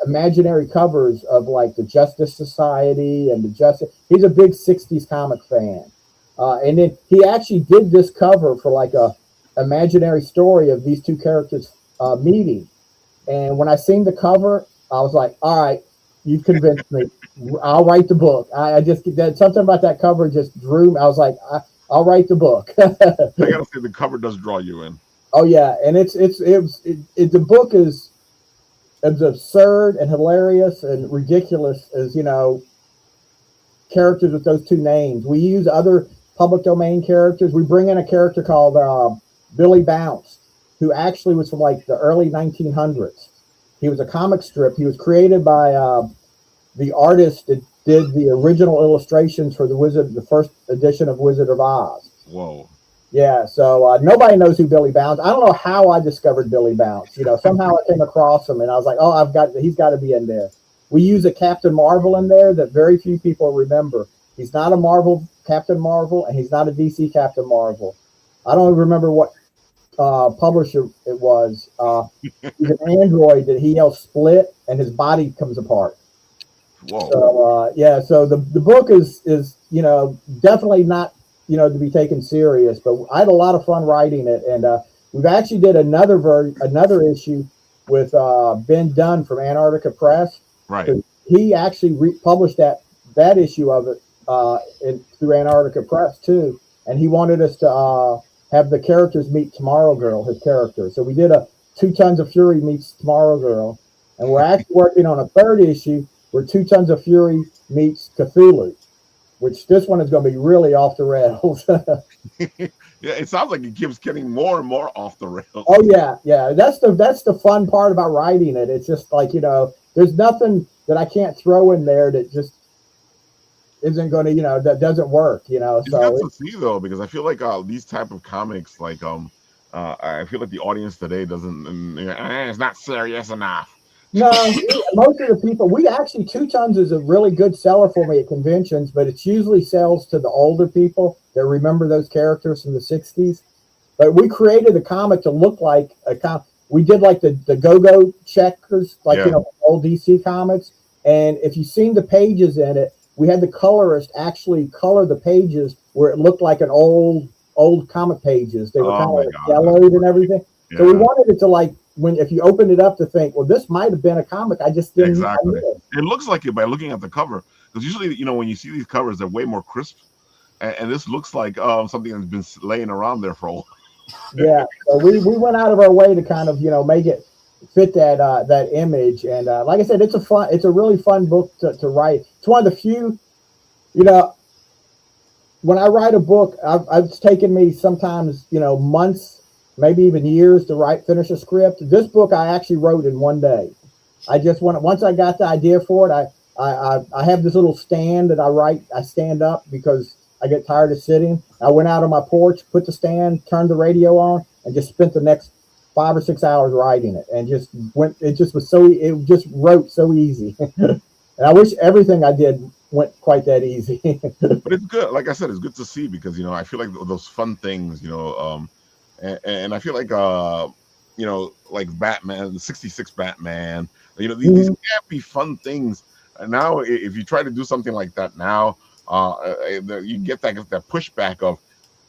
imaginary covers of like the Justice Society and he's a big 60s comic fan. And then he actually did this cover for like a imaginary story of these 2 characters meeting. And when I seen the cover, I was like, all right, you've convinced me. I'll write the book. I just, something about that cover just drew me. I was like, I'll write the book. I gotta say, the cover does draw you in. Oh yeah, and the book is as absurd and hilarious and ridiculous as characters with those 2 names. We use other public domain characters. We bring in a character called Billy Bounce, who actually was from like the early 1900s. He was a comic strip. He was created by the artist that did the original illustrations for the first edition of Wizard of Oz. Whoa. Yeah, so nobody knows who Billy Bounce. I don't know how I discovered Billy Bounce. Somehow I came across him, and I was like, oh, he's got to be in there. We use a Captain Marvel in there that very few people remember. He's not a Marvel Captain Marvel, and he's not a DC Captain Marvel. I don't remember what publisher it was. He's an android that he yells split, and his body comes apart. Whoa. So so the book is definitely not to be taken serious, but I had a lot of fun writing it, and we've actually did another issue with Ben Dunn from Antarctica Press. Right. He actually published that issue of it through Antarctica Press too, and he wanted us to have the characters meet Tomorrow Girl, his character. So we did a 2 Tons of Fury meets Tomorrow Girl, and we're actually working on a 3rd issue where 2 Tons of Fury meets Cthulhu, which this one is going to be really off the rails. Yeah, it sounds like it keeps getting more and more off the rails. Oh yeah. That's the fun part about writing it. It's just like, there's nothing that I can't throw in there that just isn't going to, that doesn't work, It's so good to see though, because I feel like these type of comics, like I feel like the audience today doesn't, it's not serious enough. No, most of the people, we actually, 2 Tons is a really good seller for me at conventions, but it usually sells to the older people that remember those characters from the 60s. But we created a comic to look like a comic. We did like the go-go checkers, like, old DC comics. And if you've seen the pages in it, we had the colorist actually color the pages where it looked like an old comic pages. They were kind of like yellowed and everything. Yeah. So we wanted it to like, if you open it up to think, well, this might have been a comic. I just didn't. Exactly. It looks like it by looking at the cover, because usually, when you see these covers, they're way more crisp, and this looks like something that's been laying around there for a while. Yeah, so we went out of our way to kind of make it fit that image. And like I said, it's a really fun book to write. It's one of the few, you know, when I write a book, it's taken me sometimes, months, maybe even years to finish a script. This book I actually wrote in one day. Once I got the idea for it, I have this little stand that I stand up because I get tired of sitting. I went out on my porch, put the stand, turned the radio on, and just spent the next 5 or 6 hours writing it. And it just wrote so easy. And I wish everything I did went quite that easy. But it's good. Like I said, it's good to see because, I feel like those fun things, and I feel like, like Batman, the 66 Batman, these can't be fun things. And now, if you try to do something like that now, you get that pushback of,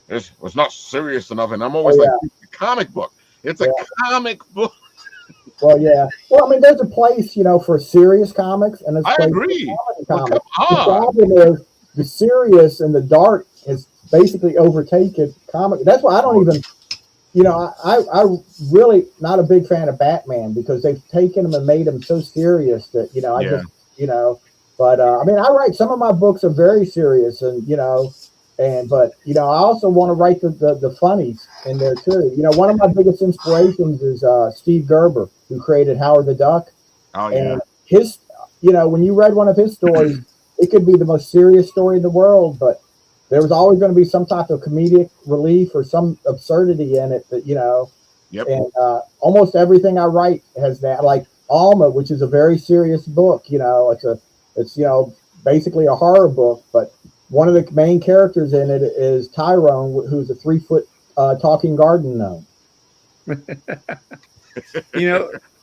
it's not serious enough. And I'm always like, it's a comic book. It's a comic book. Well, yeah. Well, I mean, there's a place, for serious comics, and there's a place for comedy comics. The problem is the serious and the dark has basically overtaken comic. That's why I don't even, I really not a big fan of Batman because they've taken him and made him so serious that, But I mean, I write some of my books are very serious, and but I also want to write the funnies in there too. One of my biggest inspirations is Steve Gerber, who created Howard the Duck. Oh yeah. And his, when you read one of his stories, it could be the most serious story in the world, but there was always going to be some type of comedic relief or some absurdity in it that Yep. And almost everything I write has that. Like Alma, which is a very serious book. It's basically a horror book, but one of the main characters in it is Tyrone, who's a 3-foot talking garden gnome.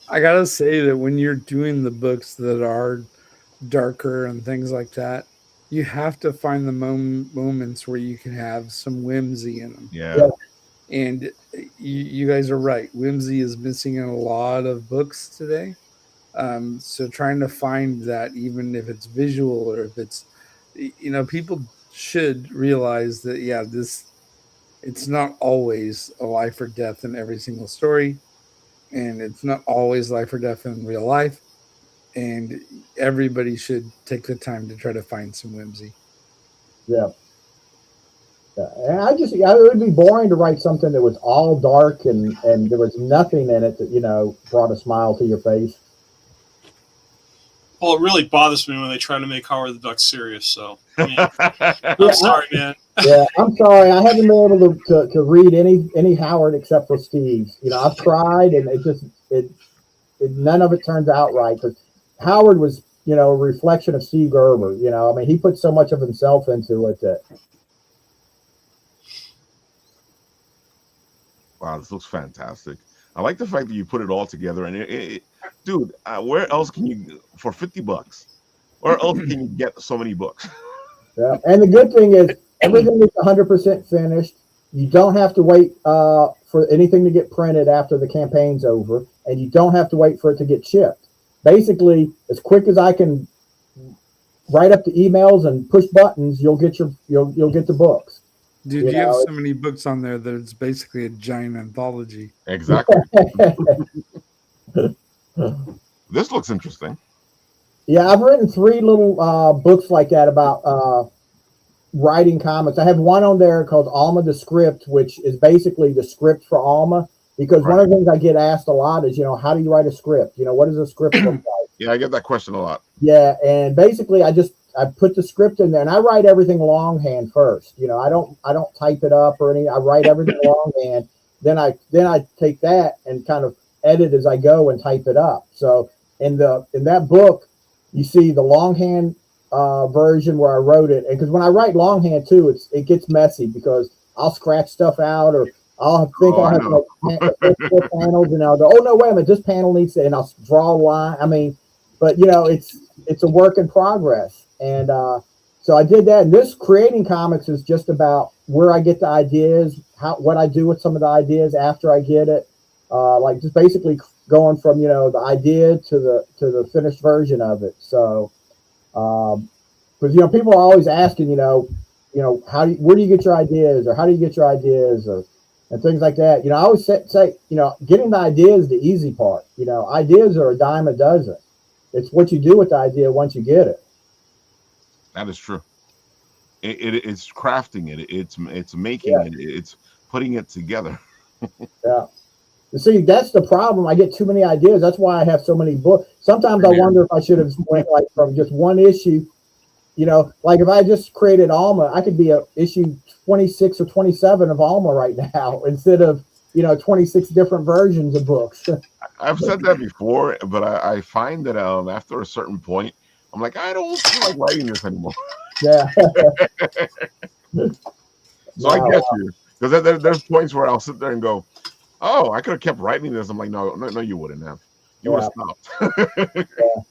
I gotta say that when you're doing the books that are darker and things like that, you have to find the moments where you can have some whimsy in them. Yeah. And you guys are right. Whimsy is missing in a lot of books today. So trying to find that, even if it's visual or if it's, people should realize that, it's not always a life or death in every single story. And it's not always life or death in real life. And everybody should take the time to try to find some whimsy. Yeah. And it would be boring to write something that was all dark and there was nothing in it that, brought a smile to your face. Well, it really bothers me when they try to make Howard the Duck serious. So, I'm sorry, man. Yeah, I'm sorry. I haven't been able to read any Howard except for Steve's. I've tried, and none of it turns out right. Because Howard was, a reflection of Steve Gerber. I mean, he put so much of himself into it that. Wow, this looks fantastic. I like the fact that you put it all together. And dude, where else can you, for $50, where else can you get so many books? Yeah, and the good thing is everything is 100% finished. You don't have to wait for anything to get printed after the campaign's over, and you don't have to wait for it to get shipped. Basically, as quick as I can write up the emails and push buttons, you'll get the books. Dude, you have so many books on there that it's basically a giant anthology. Exactly. This looks interesting. Yeah, I've written 3 little books like that about writing comics. I have one on there called Alma the Script, which is basically the script for Alma. Because one of the things I get asked a lot is, how do you write a script? What does a script look like? Yeah, I get that question a lot. Yeah, and basically I put the script in there, and I write everything longhand first. I don't type it up or anything. I write everything longhand. Then I take that and kind of edit as I go and type it up. So in that book, you see the longhand version where I wrote it, and because when I write longhand too, it gets messy because I'll scratch stuff out, or I'll think I have like 4 panels, and I'll go, oh no, wait a minute, this panel needs to, and I'll draw a line. I mean, but it's a work in progress, and so I did that. And this creating comics is just about where I get the ideas, what I do with some of the ideas after I get it, like just basically going from the idea to the finished version of it. So, because people are always asking, where do you get your ideas, or how do you get your ideas, and things like that. I always say, getting the idea is the easy part. Ideas are a dime a dozen. It's what you do with the idea once you get it. That is true. It's crafting it. It's making it. It's putting it together. Yeah. You see, that's the problem. I get too many ideas. That's why I have so many books. Sometimes I wonder if I should have went like from just one issue. Like if I just created Alma, I could be a issue 26 or 27 of Alma right now instead of 26 different versions of books. I've said that before, but I find that after a certain point, I'm like, I don't feel like writing this anymore. Yeah. So I get you, because there's points where I'll sit there and go, oh, I could have kept writing this. I'm like, no, you wouldn't have. You would have stopped.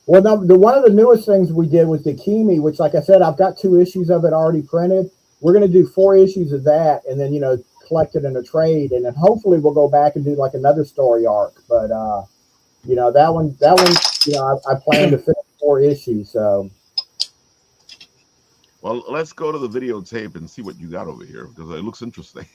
Well, now, one of the newest things we did was the Kimi, which, like I said, I've got 2 issues of it already printed. We're going to do 4 issues of that, and then collect it in a trade, and then hopefully we'll go back and do like another story arc. But that one, I plan to finish 4 issues. So. Well, let's go to the videotape and see what you got over here, because it looks interesting.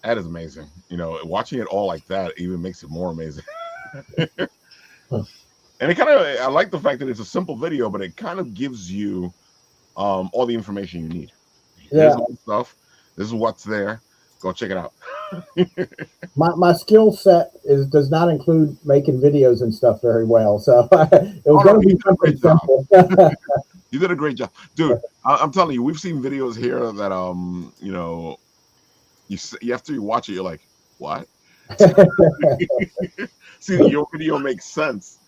That is amazing. Watching it all like that even makes it more amazing. And it I like the fact that it's a simple video, but it kind of gives you all the information you need. Here's all the stuff. This is what's there. Go check it out. My skill set does not include making videos and stuff very well, so it was going to be something simple. You did a great job, dude. I'm telling you, we've seen videos here that you after you watch it, you're like, what? See, your video makes sense.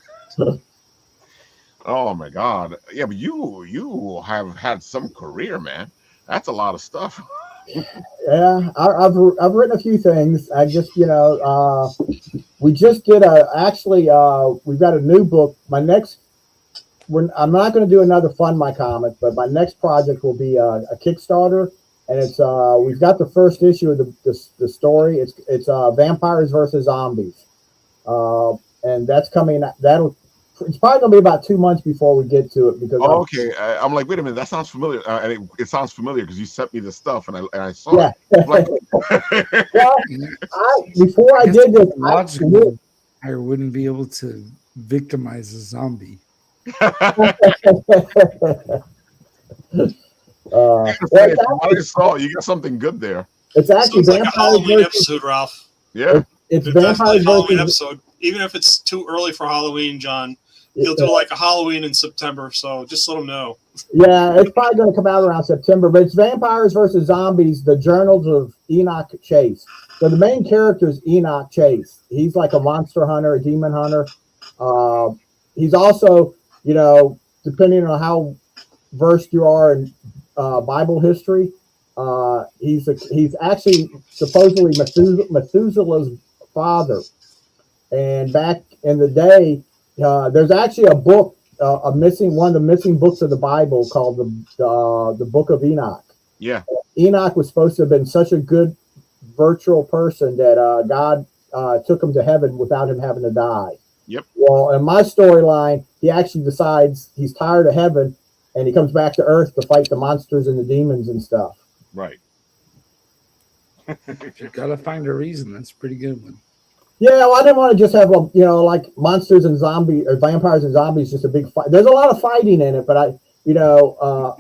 Oh my God. Yeah, but you have had some career, man. That's a lot of stuff. Yeah, I've written a few things. I just we just did we've got a new book. I'm not going to do another Fund My Comic, but my next project will be a Kickstarter. And it's we've got the first issue of the story. It's vampires versus zombies, and that's coming. It's probably gonna be about 2 months before we get to it because. Oh, okay, I'm like, wait a minute, that sounds familiar, and it sounds familiar because you sent me the stuff and I saw it. Like, well, before I did this, I wouldn't be able to victimize a zombie. I saw you got something good there. It's actually like a Halloween episode, Ralph. Yeah, it's definitely a Halloween episode. Even if it's too early for Halloween, John, he'll do like a Halloween in September. So just let him know. Yeah, it's probably going to come out around September. But it's vampires versus zombies: the Journals of Enoch Chase. So the main character is Enoch Chase. He's like a monster hunter, a demon hunter. He's also, depending on how versed you are in Bible history, he's actually supposedly Methuselah's father. And back in the day, there's actually a book, one of the missing books of the Bible called the Book of Enoch. Yeah, Enoch was supposed to have been such a good virtual person that God took him to heaven without him having to die. Yep. Well, in my storyline, he actually decides he's tired of heaven and he comes back to Earth to fight the monsters and the demons and stuff. Right. You gotta find a reason. That's a pretty good one. Yeah, well, I didn't want to just have like monsters and zombies or vampires and zombies, just a big fight. There's a lot of fighting in it, but I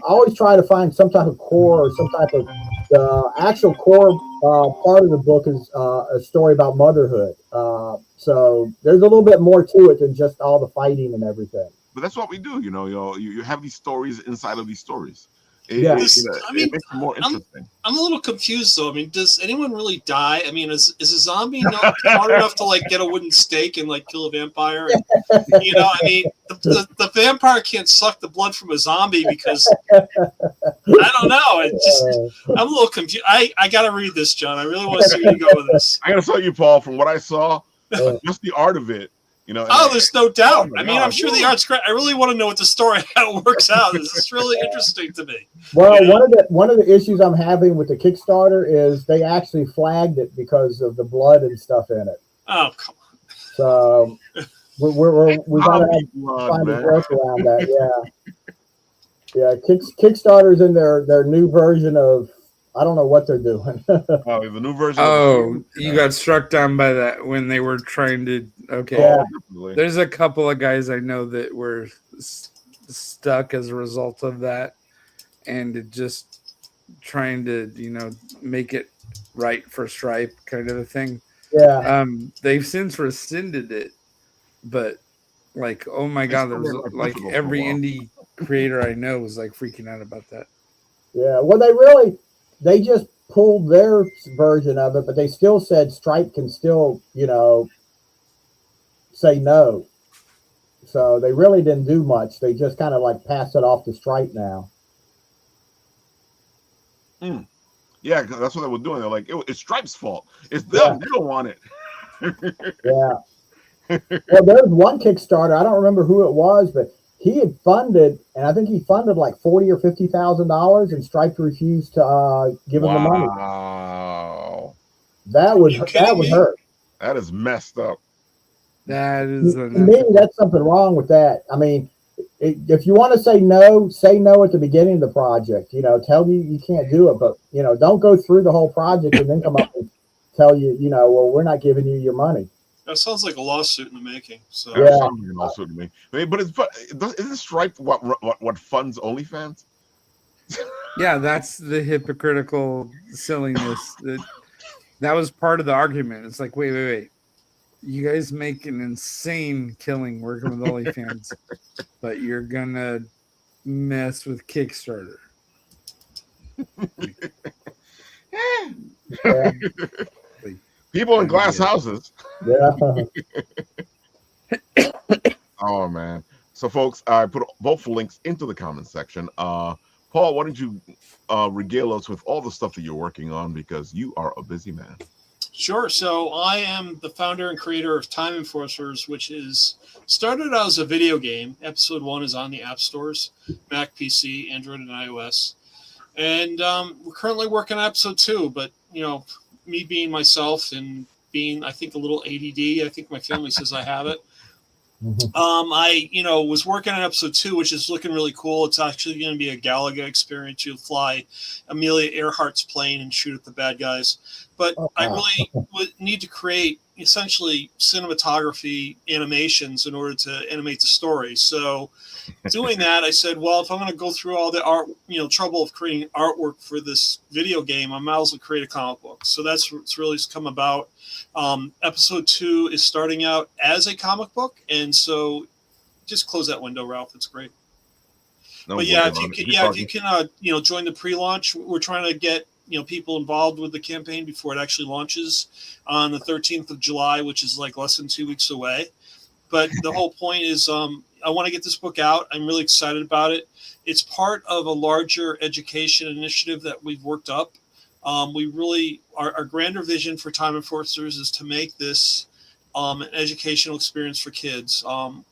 always try to find some type of core or some type of the actual core part of the book is a story about motherhood. So there's a little bit more to it than just all the fighting and everything. But that's what we do, you have these stories inside of these stories. Yeah. It makes it more interesting. I'm a little confused though. I mean, does anyone really die? I mean, is a zombie not smart enough to like get a wooden stake and like kill a vampire? And, I mean, the vampire can't suck the blood from a zombie because I don't know. I'm a little confused. I gotta read this, John. I really want to see where you go with this. I gotta tell you, Paul, from what I saw, just the art of it. There's no doubt. I mean, I'm sure the art's great. I really want to know what the story, how it works out. This is really interesting to me. Well, one of the issues I'm having with the Kickstarter is they actually flagged it because of the blood and stuff in it. Oh, come on. So we gotta find a work around that. Yeah. Kickstarter's in their new version of. I don't know what they're doing. The new version. Oh, you got struck down by that when they were trying to. Okay, yeah. There's a couple of guys I know that were stuck as a result of that, and just trying to make it right for Stripe, kind of a thing. Yeah. They've since rescinded it, but like, oh my god, there was like every indie creator I know was like freaking out about that. Yeah. Well, they just pulled their version of it, but they still said Stripe can still, say no. So they really didn't do much. They just kind of like passed it off to Stripe now. Yeah, that's what they were doing. They're like, it's Stripe's fault. It's them. Yeah. They don't want it. Yeah. Well, there's one Kickstarter. I don't remember who it was, but he had funded, and I think he funded like $40,000 or $50,000, and Stripe refused to give him the money. Wow, that would hurt. That is messed up. That is to me, that's something wrong with that. I mean, if you want to say no at the beginning of the project. Tell you can't do it, but don't go through the whole project and then come up and tell you, well, we're not giving you your money. That sounds like a lawsuit in the making. So yeah, sounds like a lawsuit to me. But isn't Stripe what funds OnlyFans? Yeah, that's the hypocritical silliness. That was part of the argument. It's like, wait. You guys make an insane killing working with OnlyFans, but you're gonna mess with Kickstarter. Yeah. People in glass houses. Yeah. Oh man. So folks, I put both links into the comment section. Paul, why don't you regale us with all the stuff that you're working on, because you are a busy man. Sure. So I am the founder and creator of Time Enforcers, which is started out as a video game. Episode 1 is on the app stores, Mac, PC, Android, and iOS. And we're currently working on episode 2, but me being myself and being, I think, a little ADD, I think my family says I have it. I was working on episode 2, which is looking really cool. It's actually going to be a Galaga experience. You'll fly Amelia Earhart's plane and shoot at the bad guys. But I really would need to create essentially cinematography animations in order to animate the story. So doing that, I said, well, if I'm going to go through all the art, trouble of creating artwork for this video game, I might as well create a comic book. So that's what's really come about. Episode 2 is starting out as a comic book, and so just close that window, Ralph. It's great. But yeah, if you can, join the pre-launch. We're trying to get people involved with the campaign before it actually launches on the 13th of July, which is like less than 2 weeks away. But the whole point is, I want to get this book out. I'm really excited about it. It's part of a larger education initiative that we've worked up. We really, our grander vision for Time Enforcers is to make this an educational experience for kids.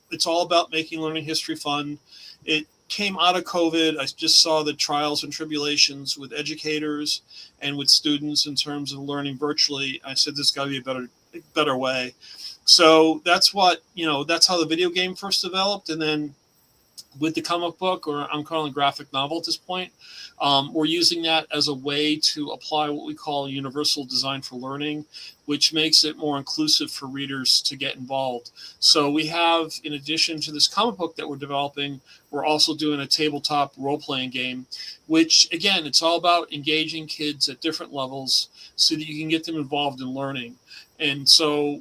It's all about making learning history fun. It came out of COVID. I just saw the trials and tribulations with educators and with students in terms of learning virtually. I said, there's got to be a better way. So that's what, that's how the video game first developed. And then with the comic book, or I'm calling graphic novel at this point. We're using that as a way to apply what we call universal design for learning, which makes it more inclusive for readers to get involved. So we have, in addition to this comic book that we're developing, we're also doing a tabletop role-playing game, which, again, it's all about engaging kids at different levels so that you can get them involved in learning. And so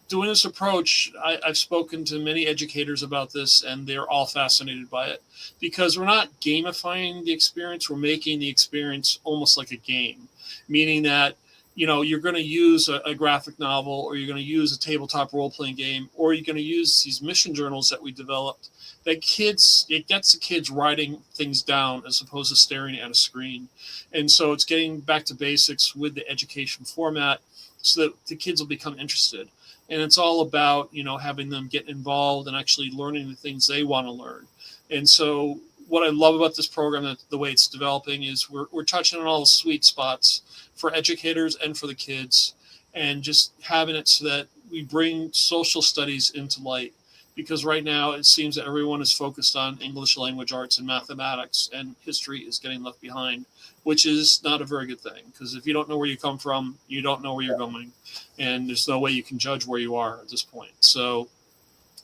doing this approach, I've spoken to many educators about this, and they're all fascinated by it, because we're not gamifying the experience. We're making the experience almost like a game, meaning that, you're going to use a graphic novel, or you're going to use a tabletop role-playing game, or you're going to use these mission journals that we developed that it gets the kids writing things down as opposed to staring at a screen. And so it's getting back to basics with the education format so that the kids will become interested. And it's all about, having them get involved and actually learning the things they want to learn. And so what I love about this program, the way it's developing, is we're touching on all the sweet spots for educators and for the kids, and just having it so that we bring social studies into light. Because right now it seems that everyone is focused on English language arts and mathematics, and history is getting left behind, which is not a very good thing. Because if you don't know where you come from, you don't know where you're going, and there's no way you can judge where you are at this point. So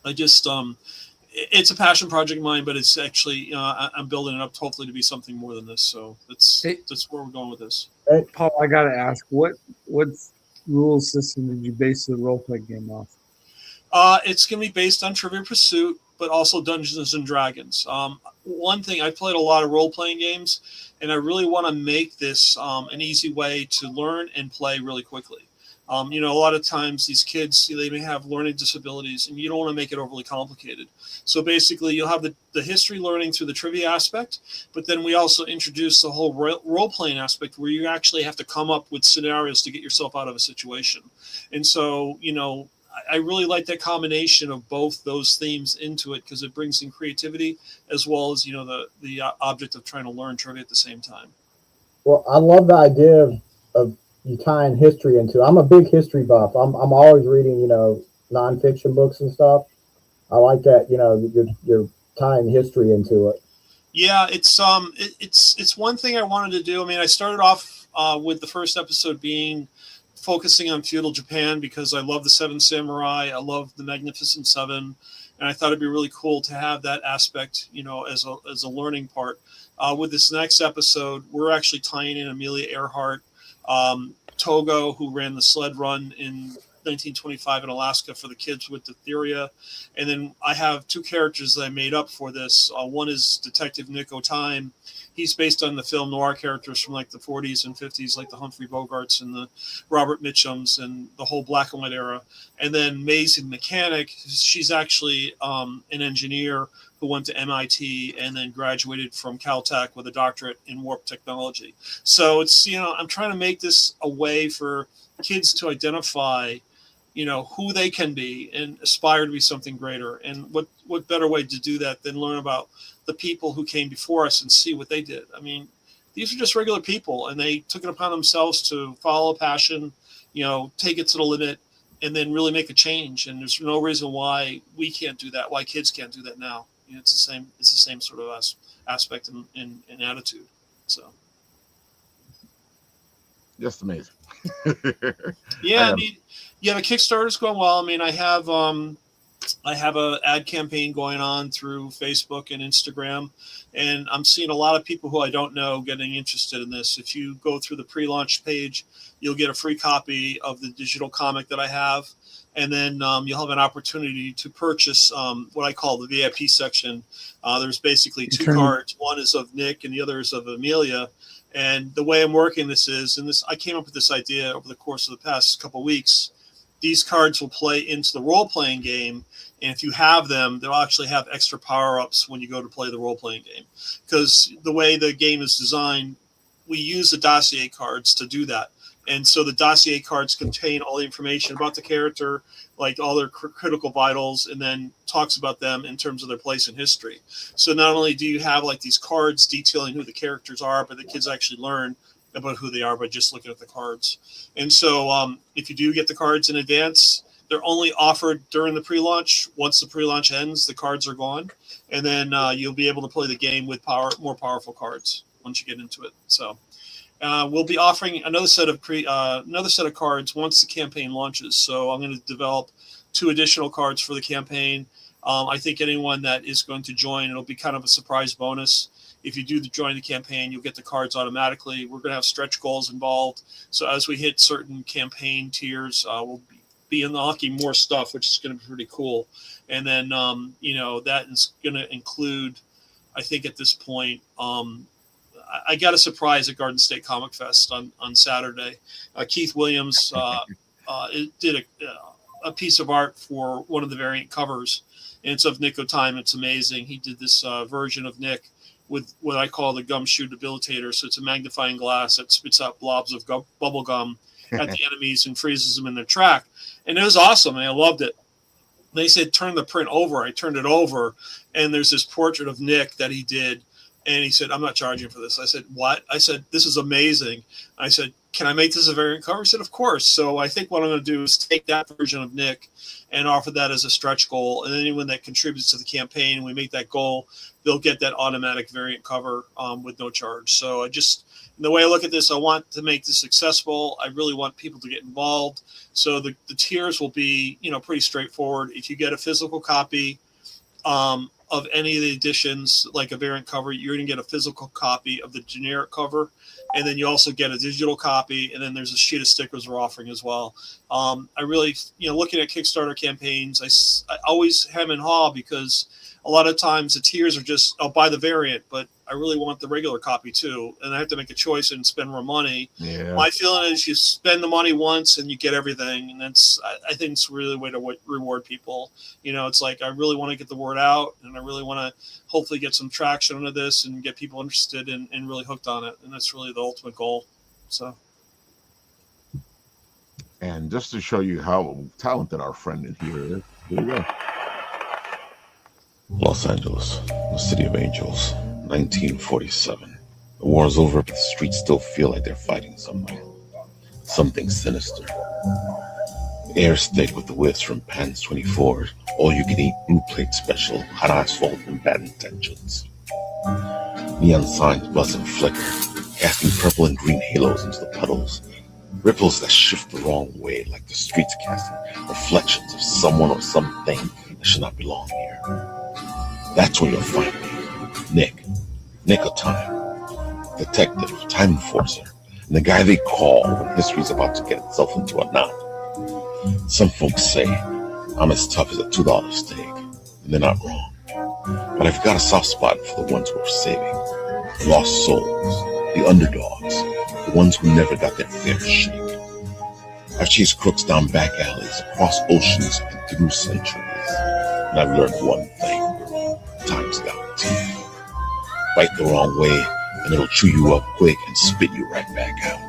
I just, it's a passion project of mine, but it's actually, I'm building it up hopefully to be something more than this. So that's where we're going with this. Hey, Paul, I got to ask, what rule system did you base the role play game off? It's going to be based on Trivial Pursuit, but also Dungeons and Dragons. One thing, I played a lot of role-playing games, and I really want to make this an easy way to learn and play really quickly. A lot of times these kids, they may have learning disabilities, and you don't want to make it overly complicated. So basically, you'll have the history learning through the trivia aspect, but then we also introduce the whole role-playing aspect where you actually have to come up with scenarios to get yourself out of a situation. And so, I really like that combination of both those themes into it, because it brings in creativity as well as, the object of trying to learn trivia at the same time. Well, I love the idea of you tying history into. I'm a big history buff. I'm always reading, nonfiction books and stuff. I like that, you're tying history into it. Yeah, it's one thing I wanted to do. I mean, I started off with the first episode being focusing on feudal Japan, because I love the Seven Samurai, I love the Magnificent Seven, and I thought it'd be really cool to have that aspect, as a learning part. With this next episode, we're actually tying in Amelia Earhart, Togo, who ran the sled run in 1925 in Alaska for the kids with diphtheria. And then I have two characters that I made up for this. One is Detective Nick O'Time. He's based on the film noir characters from like the 40s and 50s, like the Humphrey Bogarts and the Robert Mitchums and the whole black and white era. And then Maisie the mechanic, she's actually an engineer who went to MIT and then graduated from Caltech with a doctorate in warp technology. So it's, I'm trying to make this a way for kids to identify, who they can be and aspire to be something greater. And what better way to do that than learn about the people who came before us and see what they did. I mean, these are just regular people, and they took it upon themselves to follow a passion, take it to the limit, and then really make a change. And there's no reason why we can't do that, why kids can't do that now. It's the same sort of aspect and attitude. So. Just amazing. Yeah, the Kickstarter's going well. I mean, I have an ad campaign going on through Facebook and Instagram, and I'm seeing a lot of people who I don't know getting interested in this. If you go through the pre-launch page, you'll get a free copy of the digital comic that I have, and then you'll have an opportunity to purchase what I call the VIP section. There's basically two cards. One is of Nick and the other is of Amelia. And the way I'm working this is, I came up with this idea over the course of the past couple of weeks. These cards will play into the role-playing game, and if you have them, they'll actually have extra power-ups when you go to play the role-playing game. Because the way the game is designed, we use the dossier cards to do that. And so the dossier cards contain all the information about the character, like all their critical vitals, and then talks about them in terms of their place in history. So not only do you have like these cards detailing who the characters are, but the kids actually learn about who they are by just looking at the cards. And so if you do get the cards in advance, They're only offered during the pre-launch. Once the pre-launch ends, the cards are gone, and then you'll be able to play the game with more powerful cards once you get into it. So we'll be offering another set of cards once the campaign launches. So I'm going to develop 2 additional cards for the campaign. I think anyone that is going to join, it'll be kind of a surprise bonus. If you do join the campaign, you'll get the cards automatically. We're going to have stretch goals involved. So as we hit certain campaign tiers, we'll be unlocking more stuff, which is going to be pretty cool. And then, that is going to include, I think at this point, I got a surprise at Garden State Comic Fest on Saturday. Keith Williams did a piece of art for one of the variant covers, and it's of Nick O'Time. It's amazing. He did this version of Nick with what I call the gumshoe debilitator. So it's a magnifying glass that spits out blobs of bubble gum at the enemies and freezes them in their track. And it was awesome. And I loved it. They said, turn the print over. I turned it over, and there's this portrait of Nick that he did. And he said, I'm not charging for this. I said, what? I said, this is amazing. I said, can I make this a variant cover? He said, of course. So I think what I'm going to do is take that version of Nick and offer that as a stretch goal. And anyone that contributes to the campaign and we make that goal, they'll get that automatic variant cover with no charge. So the way I look at this, I want to make this successful. I really want people to get involved. So the tiers will be, pretty straightforward. If you get a physical copy of any of the editions, like a variant cover, you're going to get a physical copy of the generic cover. And then you also get a digital copy. And then there's a sheet of stickers we're offering as well. I really, looking at Kickstarter campaigns, I always hem and haw because a lot of times the tiers are just, I'll buy the variant, but I really want the regular copy too. And I have to make a choice and spend more money. Yeah. My feeling is you spend the money once and you get everything. And I think it's really a way to reward people. It's like, I really want to get the word out, and I really want to hopefully get some traction into this and get people interested and really hooked on it. And that's really the ultimate goal. So. And just to show you how talented our friend in here is, here we go. Los Angeles, the city of angels, 1947. The war is over, but the streets still feel like they're fighting somewhere. Something sinister. The air's thick with the whiffs from Pan's 24, all-you-can-eat blue plate special, hot asphalt and bad intentions. Neon signs buzz and flicker, casting purple and green halos into the puddles. Ripples that shift the wrong way, like the streets casting reflections of someone or something that should not belong here. That's where you'll find me, Nick O'Time, detective, time enforcer, and the guy they call when history's about to get itself into a knot. Some folks say I'm as tough as a $2 steak, and they're not wrong. But I've got a soft spot for the ones who are saving, the lost souls, the underdogs, the ones who never got their fair shake. I've chased crooks down back alleys, across oceans, and through centuries, and I've learned one thing. Time's got teeth. Bite the wrong way, and it'll chew you up quick and spit you right back out.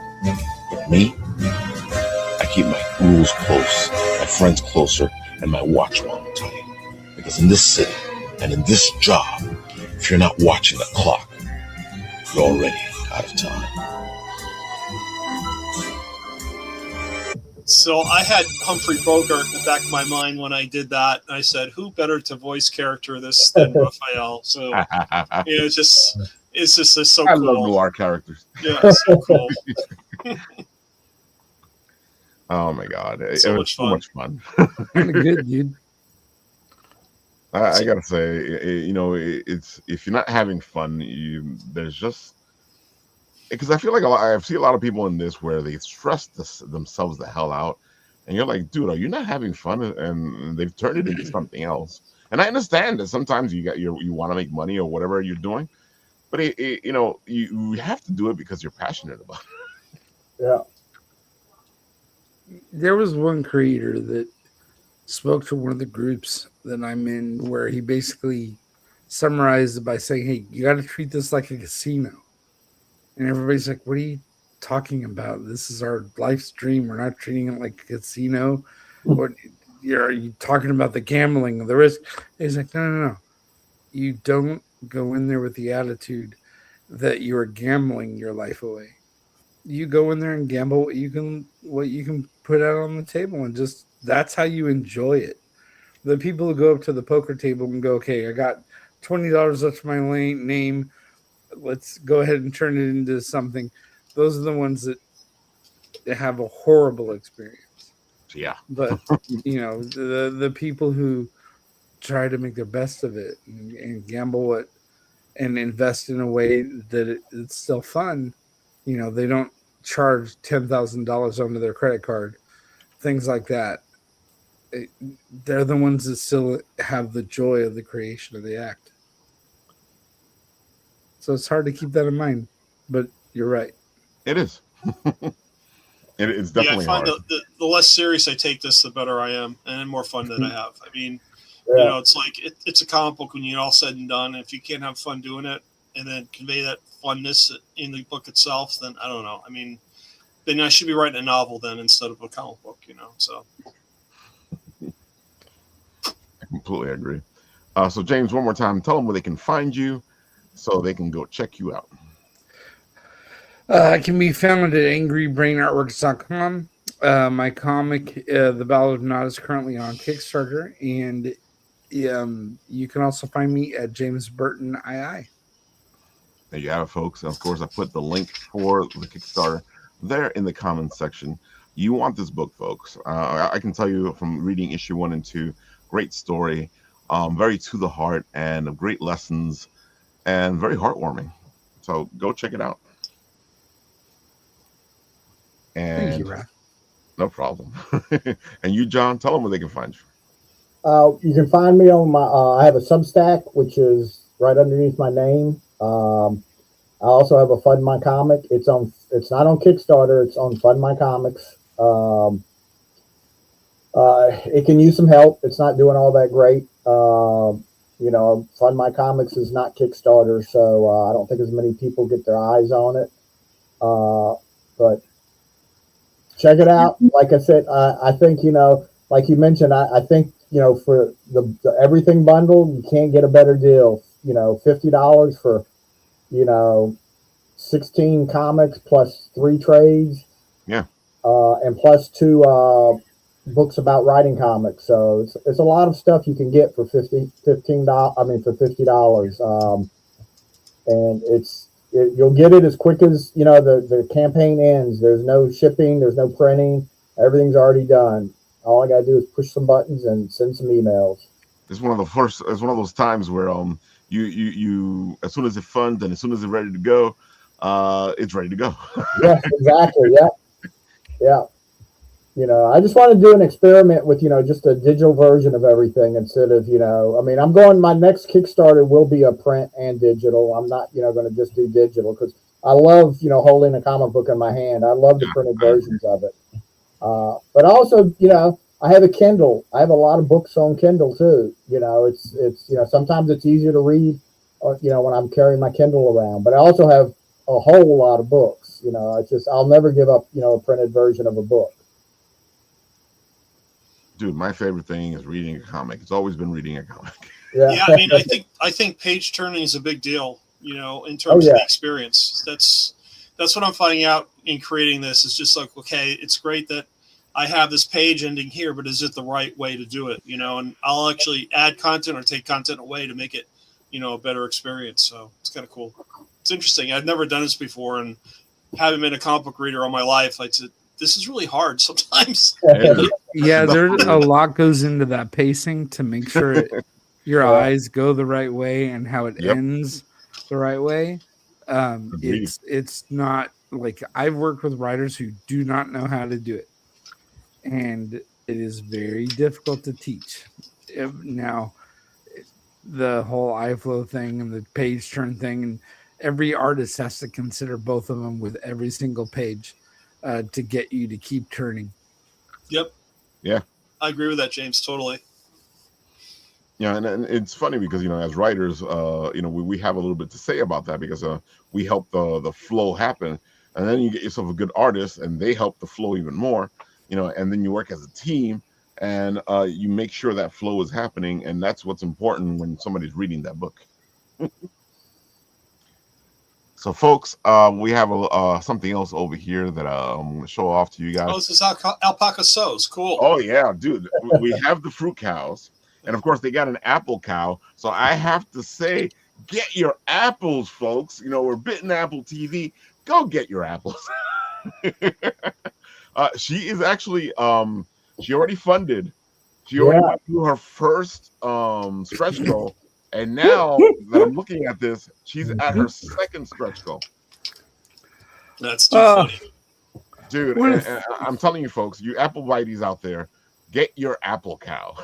But me, I keep my rules close, my friends closer, and my watch wound tight. Because in this city, and in this job, if you're not watching the clock, you're already out of time. So I had Humphrey Bogart in the back of my mind when I did that. I said, who better to voice character this than Raphael? So it's just so I cool. love noir characters. Yeah, it's so cool. Oh my God. It So was so much fun. Kind of good, dude. I gotta say, it's if you're not having fun, there's just, because I feel like I've seen a lot of people in this where they stress themselves the hell out, and you're like, dude, are you not having fun? And they've turned it into something else. And I understand that sometimes you want to make money or whatever you're doing, but you have to do it because you're passionate about it. Yeah. There was one creator that spoke to one of the groups that I'm in where he basically summarized it by saying, hey, you got to treat this like a casino. And everybody's like, what are you talking about? This is our life's dream. We're not treating it like a casino. What are you talking about? The gambling, the risk? He's like, no. You don't go in there with the attitude that you are gambling your life away. You go in there and gamble what you can put out on the table and just That's how you enjoy it. The people who go up to the poker table and go, okay, I got $20 left to my name. Let's go ahead and turn it into something. Those are the ones that have a horrible experience. Yeah. But the people who try to make the best of it and gamble it and invest in a way that it's still fun. They don't charge $10,000 onto their credit card, things like that. They're the ones that still have the joy of the creation of the act. So it's hard to keep that in mind, but you're right. It is. It's definitely I find hard. The less serious I take this, the better I am, and the more fun that I have. I mean, it's like it's a comic book when you're all said and done. If you can't have fun doing it and then convey that funness in the book itself, then I don't know. I mean, then I should be writing a novel then instead of a comic book, So I completely agree. So James, one more time, tell them where they can find you so they can go check you out. I can be found at angrybrainartworks.com. My comic, The Ballad of Nod, is currently on Kickstarter, and you can also find me at James Burton II. There you have it, folks. And of course, I put the link for the Kickstarter there in the comments section. You want this book, folks. I can tell you from reading issue 1 and 2, great story, very to the heart, and great lessons, and very heartwarming. So go check it out. And thank you, Raf. No problem. And you, John, tell them where they can find you. You can find me on my. I have a Substack, which is right underneath my name. I also have a Fund My Comic. It's not on Kickstarter. It's on Fund My Comics. It can use some help. It's not doing all that great. Fund My Comics is not Kickstarter, so I don't think as many people get their eyes on it. But check it out. Like I said, I think, like you mentioned, I think, for the everything bundle, you can't get a better deal. $50 for, 16 comics plus 3 trades. Yeah. And plus 2 books about writing comics. So it's a lot of stuff you can get for $50. And you'll get it as quick as the campaign ends. There's no shipping, there's no printing, everything's already done. All I gotta do is push some buttons and send some emails. It's one of those times where you as soon as it funds and as soon as it's ready to go, it's ready to go. Yes, exactly. Yeah. I just want to do an experiment with just a digital version of everything instead of my next Kickstarter will be a print and digital. I'm not going to just do digital because I love holding a comic book in my hand. I love the printed versions of it. But also I have a Kindle. I have a lot of books on Kindle too. It's sometimes it's easier to read when I'm carrying my Kindle around. But I also have a whole lot of books. It's just I'll never give up a printed version of a book. Dude, my favorite thing is reading a comic. It's always been reading a comic. Yeah, I mean, I think page turning is a big deal, in terms of the experience. That's what I'm finding out in creating this. It's just like, okay, it's great that I have this page ending here, but is it the right way to do it? And I'll actually add content or take content away to make it, a better experience. So it's kind of cool. It's interesting. I've never done this before, and having been a comic book reader all my life, I said, this is really hard sometimes. Yeah, there's a lot goes into that pacing to make sure your eyes go the right way and how it ends the right way. It's not like I've worked with writers who do not know how to do it, and it is very difficult to teach. Now, the whole eye flow thing and the page turn thing, and every artist has to consider both of them with every single page. To get you to keep turning. Yep. Yeah. I agree with that, James. Totally. Yeah, and it's funny because as writers, we have a little bit to say about that because we help the flow happen, and then you get yourself a good artist, and they help the flow even more, and then you work as a team, and you make sure that flow is happening, and that's what's important when somebody's reading that book. So, folks, we have something else over here that I'm going to show off to you guys. Oh, this is alpaca sows. Cool. Oh, yeah, dude. We have the fruit cows. And, of course, they got an apple cow. So I have to say, get your apples, folks. You know, we're Bitten Apple TV. Go get your apples. She is actually, she already funded. She already went through her first stretch goal. And now that I'm looking at this, she's at her second stretch goal. That's too funny. Dude, and I'm telling you, folks, you apple biteys out there, get your apple cow.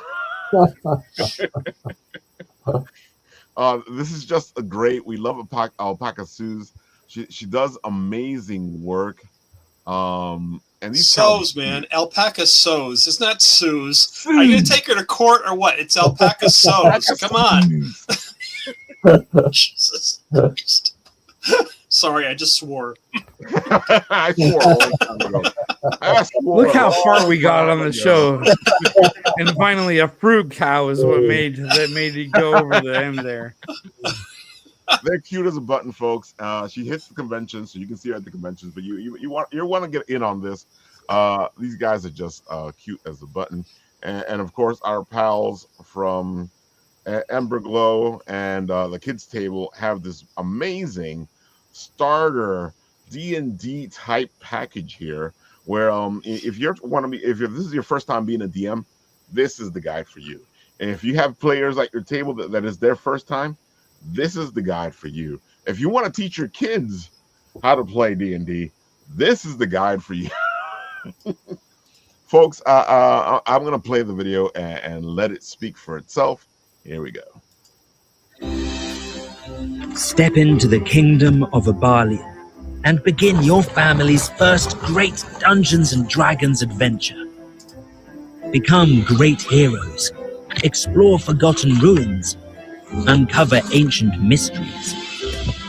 This is just a great. We love Alpaca Suze. She does amazing work. And these sows, man, alpaca sows. It's not Suze. Are you gonna take her to court or what? It's alpaca sows. Come on. Jesus Christ. Sorry, I just swore. I swore a long time ago. Look how far we got on the show. And finally, a fruit cow is what made it go over the end there. They're cute as a button, folks. She hits the convention, so you can see her at the conventions. But you want to get in on this. These guys are just cute as a button, and of course our pals from Ember Glow and the Kids Table have this amazing starter D&D type package here. Where if this is your first time being a DM, this is the guide for you. And if you have players at your table that is their first time, this is the guide for you. If you want to teach your kids how to play D&D, this is the guide for you. Folks, I'm going to play the video and let it speak for itself. Here we go. Step into the kingdom of Abalian and begin your family's first great Dungeons & Dragons adventure. Become great heroes, explore forgotten ruins, uncover ancient mysteries,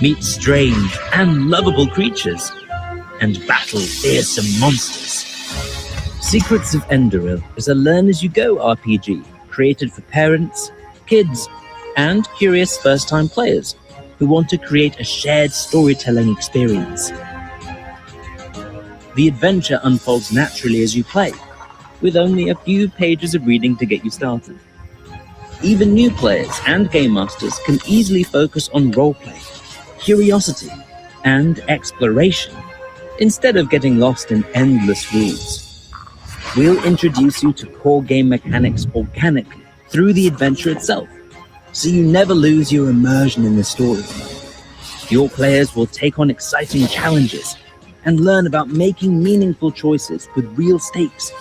meet strange and lovable creatures, and battle fearsome monsters. Secrets of Enderil is a learn-as-you-go RPG created for parents, kids, and curious first-time players who want to create a shared storytelling experience. The adventure unfolds naturally as you play, with only a few pages of reading to get you started. Even new players and game masters can easily focus on roleplay, curiosity, and exploration, instead of getting lost in endless rules. We'll introduce you to core game mechanics organically through the adventure itself, so you never lose your immersion in the story. Your players will take on exciting challenges and learn about making meaningful choices with real stakes.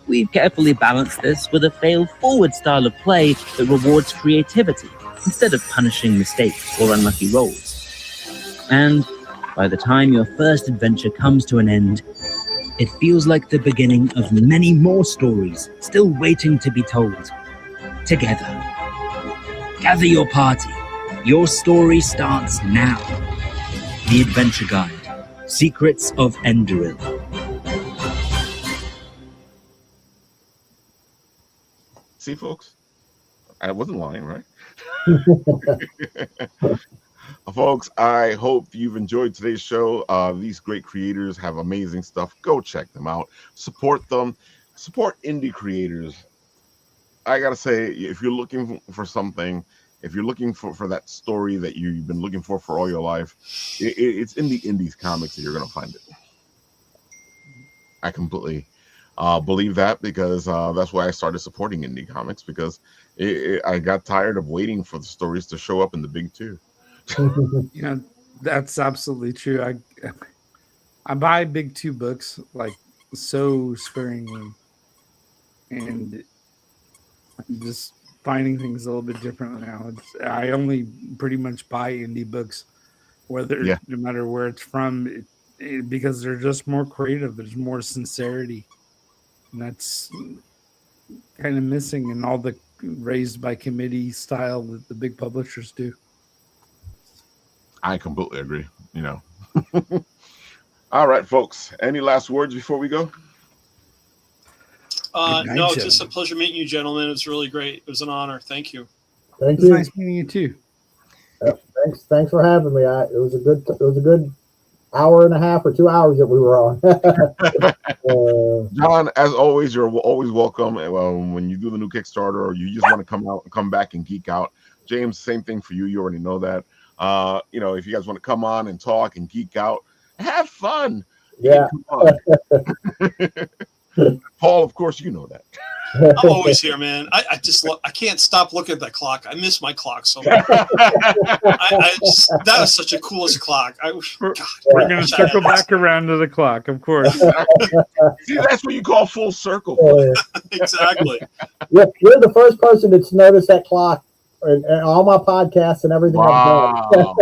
We've carefully balanced this with a fail-forward style of play that rewards creativity instead of punishing mistakes or unlucky rolls. And by the time your first adventure comes to an end, it feels like the beginning of many more stories still waiting to be told. Together. Gather your party. Your story starts now. The Adventure Guide. Secrets of Enderil. See, folks? I wasn't lying, right? Folks, I hope you've enjoyed today's show. These great creators have amazing stuff. Go check them out. Support them. Support indie creators. I gotta say, if you're looking for something, if you're looking for that story that you've been looking for all your life, it's in the indies comics that you're gonna find it. I completely believe that, because that's why I started supporting indie comics, because I got tired of waiting for the stories to show up in the big two. Yeah, that's absolutely true. I buy big two books like so sparingly, and I'm just finding things a little bit different now. I only pretty much buy indie books, no matter where it's from, because they're just more creative. There's more sincerity, and that's kind of missing in all the raised by committee style that the big publishers do. I completely agree. All right, folks. Any last words before we go? No, it's just a pleasure meeting you, gentlemen. It was really great. It was an honor. Thank you. Thank It's you. nice meeting you too. Yep. Thanks for having me. It was a good hour and a half or 2 hours that we were on. John, as always, you're always welcome. When you do the new Kickstarter, or you just want to come back and geek out. James, same thing for you. You already know that. If you guys want to come on and talk and geek out, have fun. Yeah. Paul, of course, you know that. I'm always here, man. I can't stop looking at that clock. I miss my clock so much. That was such a coolest clock. We're going to circle back around to the clock, of course. See, that's what you call full circle. Exactly. You're the first person that's noticed that clock and all my podcasts and everything I've done.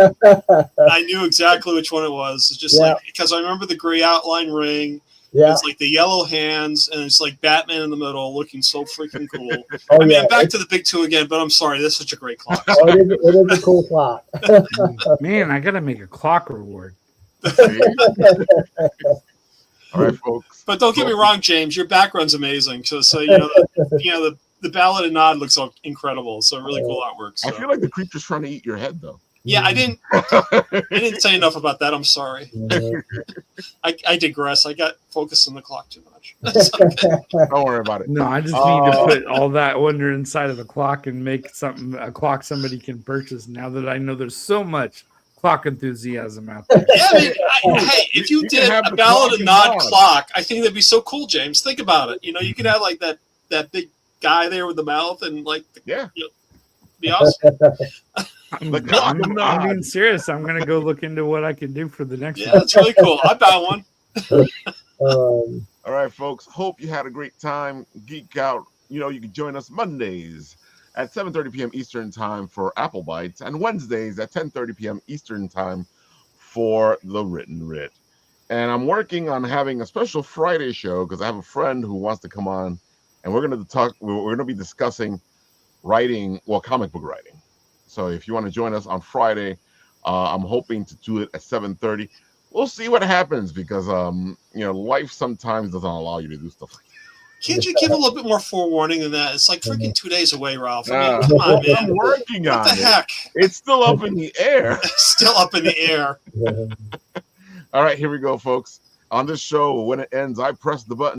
I knew exactly which one it was. It's just like, because I remember the gray outline ring. Yeah. It's like the yellow hands, and it's like Batman in the middle, looking so freaking cool. Oh, I mean, I'm back to the big two again, but I'm sorry, that's such a great clock. It is a cool clock. Man, I gotta make a clock reward. All right, folks. But don't get me wrong, James, your background's amazing. So the Ballad and Nod looks incredible. So really cool artwork. So. I feel like the creature's trying to eat your head, though. Yeah, I didn't say enough about that. I'm sorry. I digress. I got focused on the clock too much. Okay. Don't worry about it. No, I just need to put all that wonder inside of the clock and make a clock somebody can purchase. Now that I know there's so much clock enthusiasm out there. Yeah, I mean, hey, if you did a Ballad and Nod clock, I think that'd be so cool, James. Think about it. You could have like that big guy there with the mouth and like be awesome. I'm being serious. I'm gonna go look into what I can do for the next one. Yeah, that's really cool. I bought one. All right, folks. Hope you had a great time. Geek out. You can join us Mondays at 7:30 p.m. Eastern time for Apple Bites, and Wednesdays at 10:30 p.m. Eastern time for the Written Writ. And I'm working on having a special Friday show because I have a friend who wants to come on, and we're going to talk. We're going to be discussing comic book writing. So if you want to join us on Friday, I'm hoping to do it at 7:30. We'll see what happens because life sometimes doesn't allow you to do stuff like that. Can't you give a little bit more forewarning than that? It's like freaking 2 days away, Ralph. I mean, come on, man. I'm working on it. What the heck? It's still up in the air. Still up in the air. All right, here we go, folks. On this show, when it ends, I press the button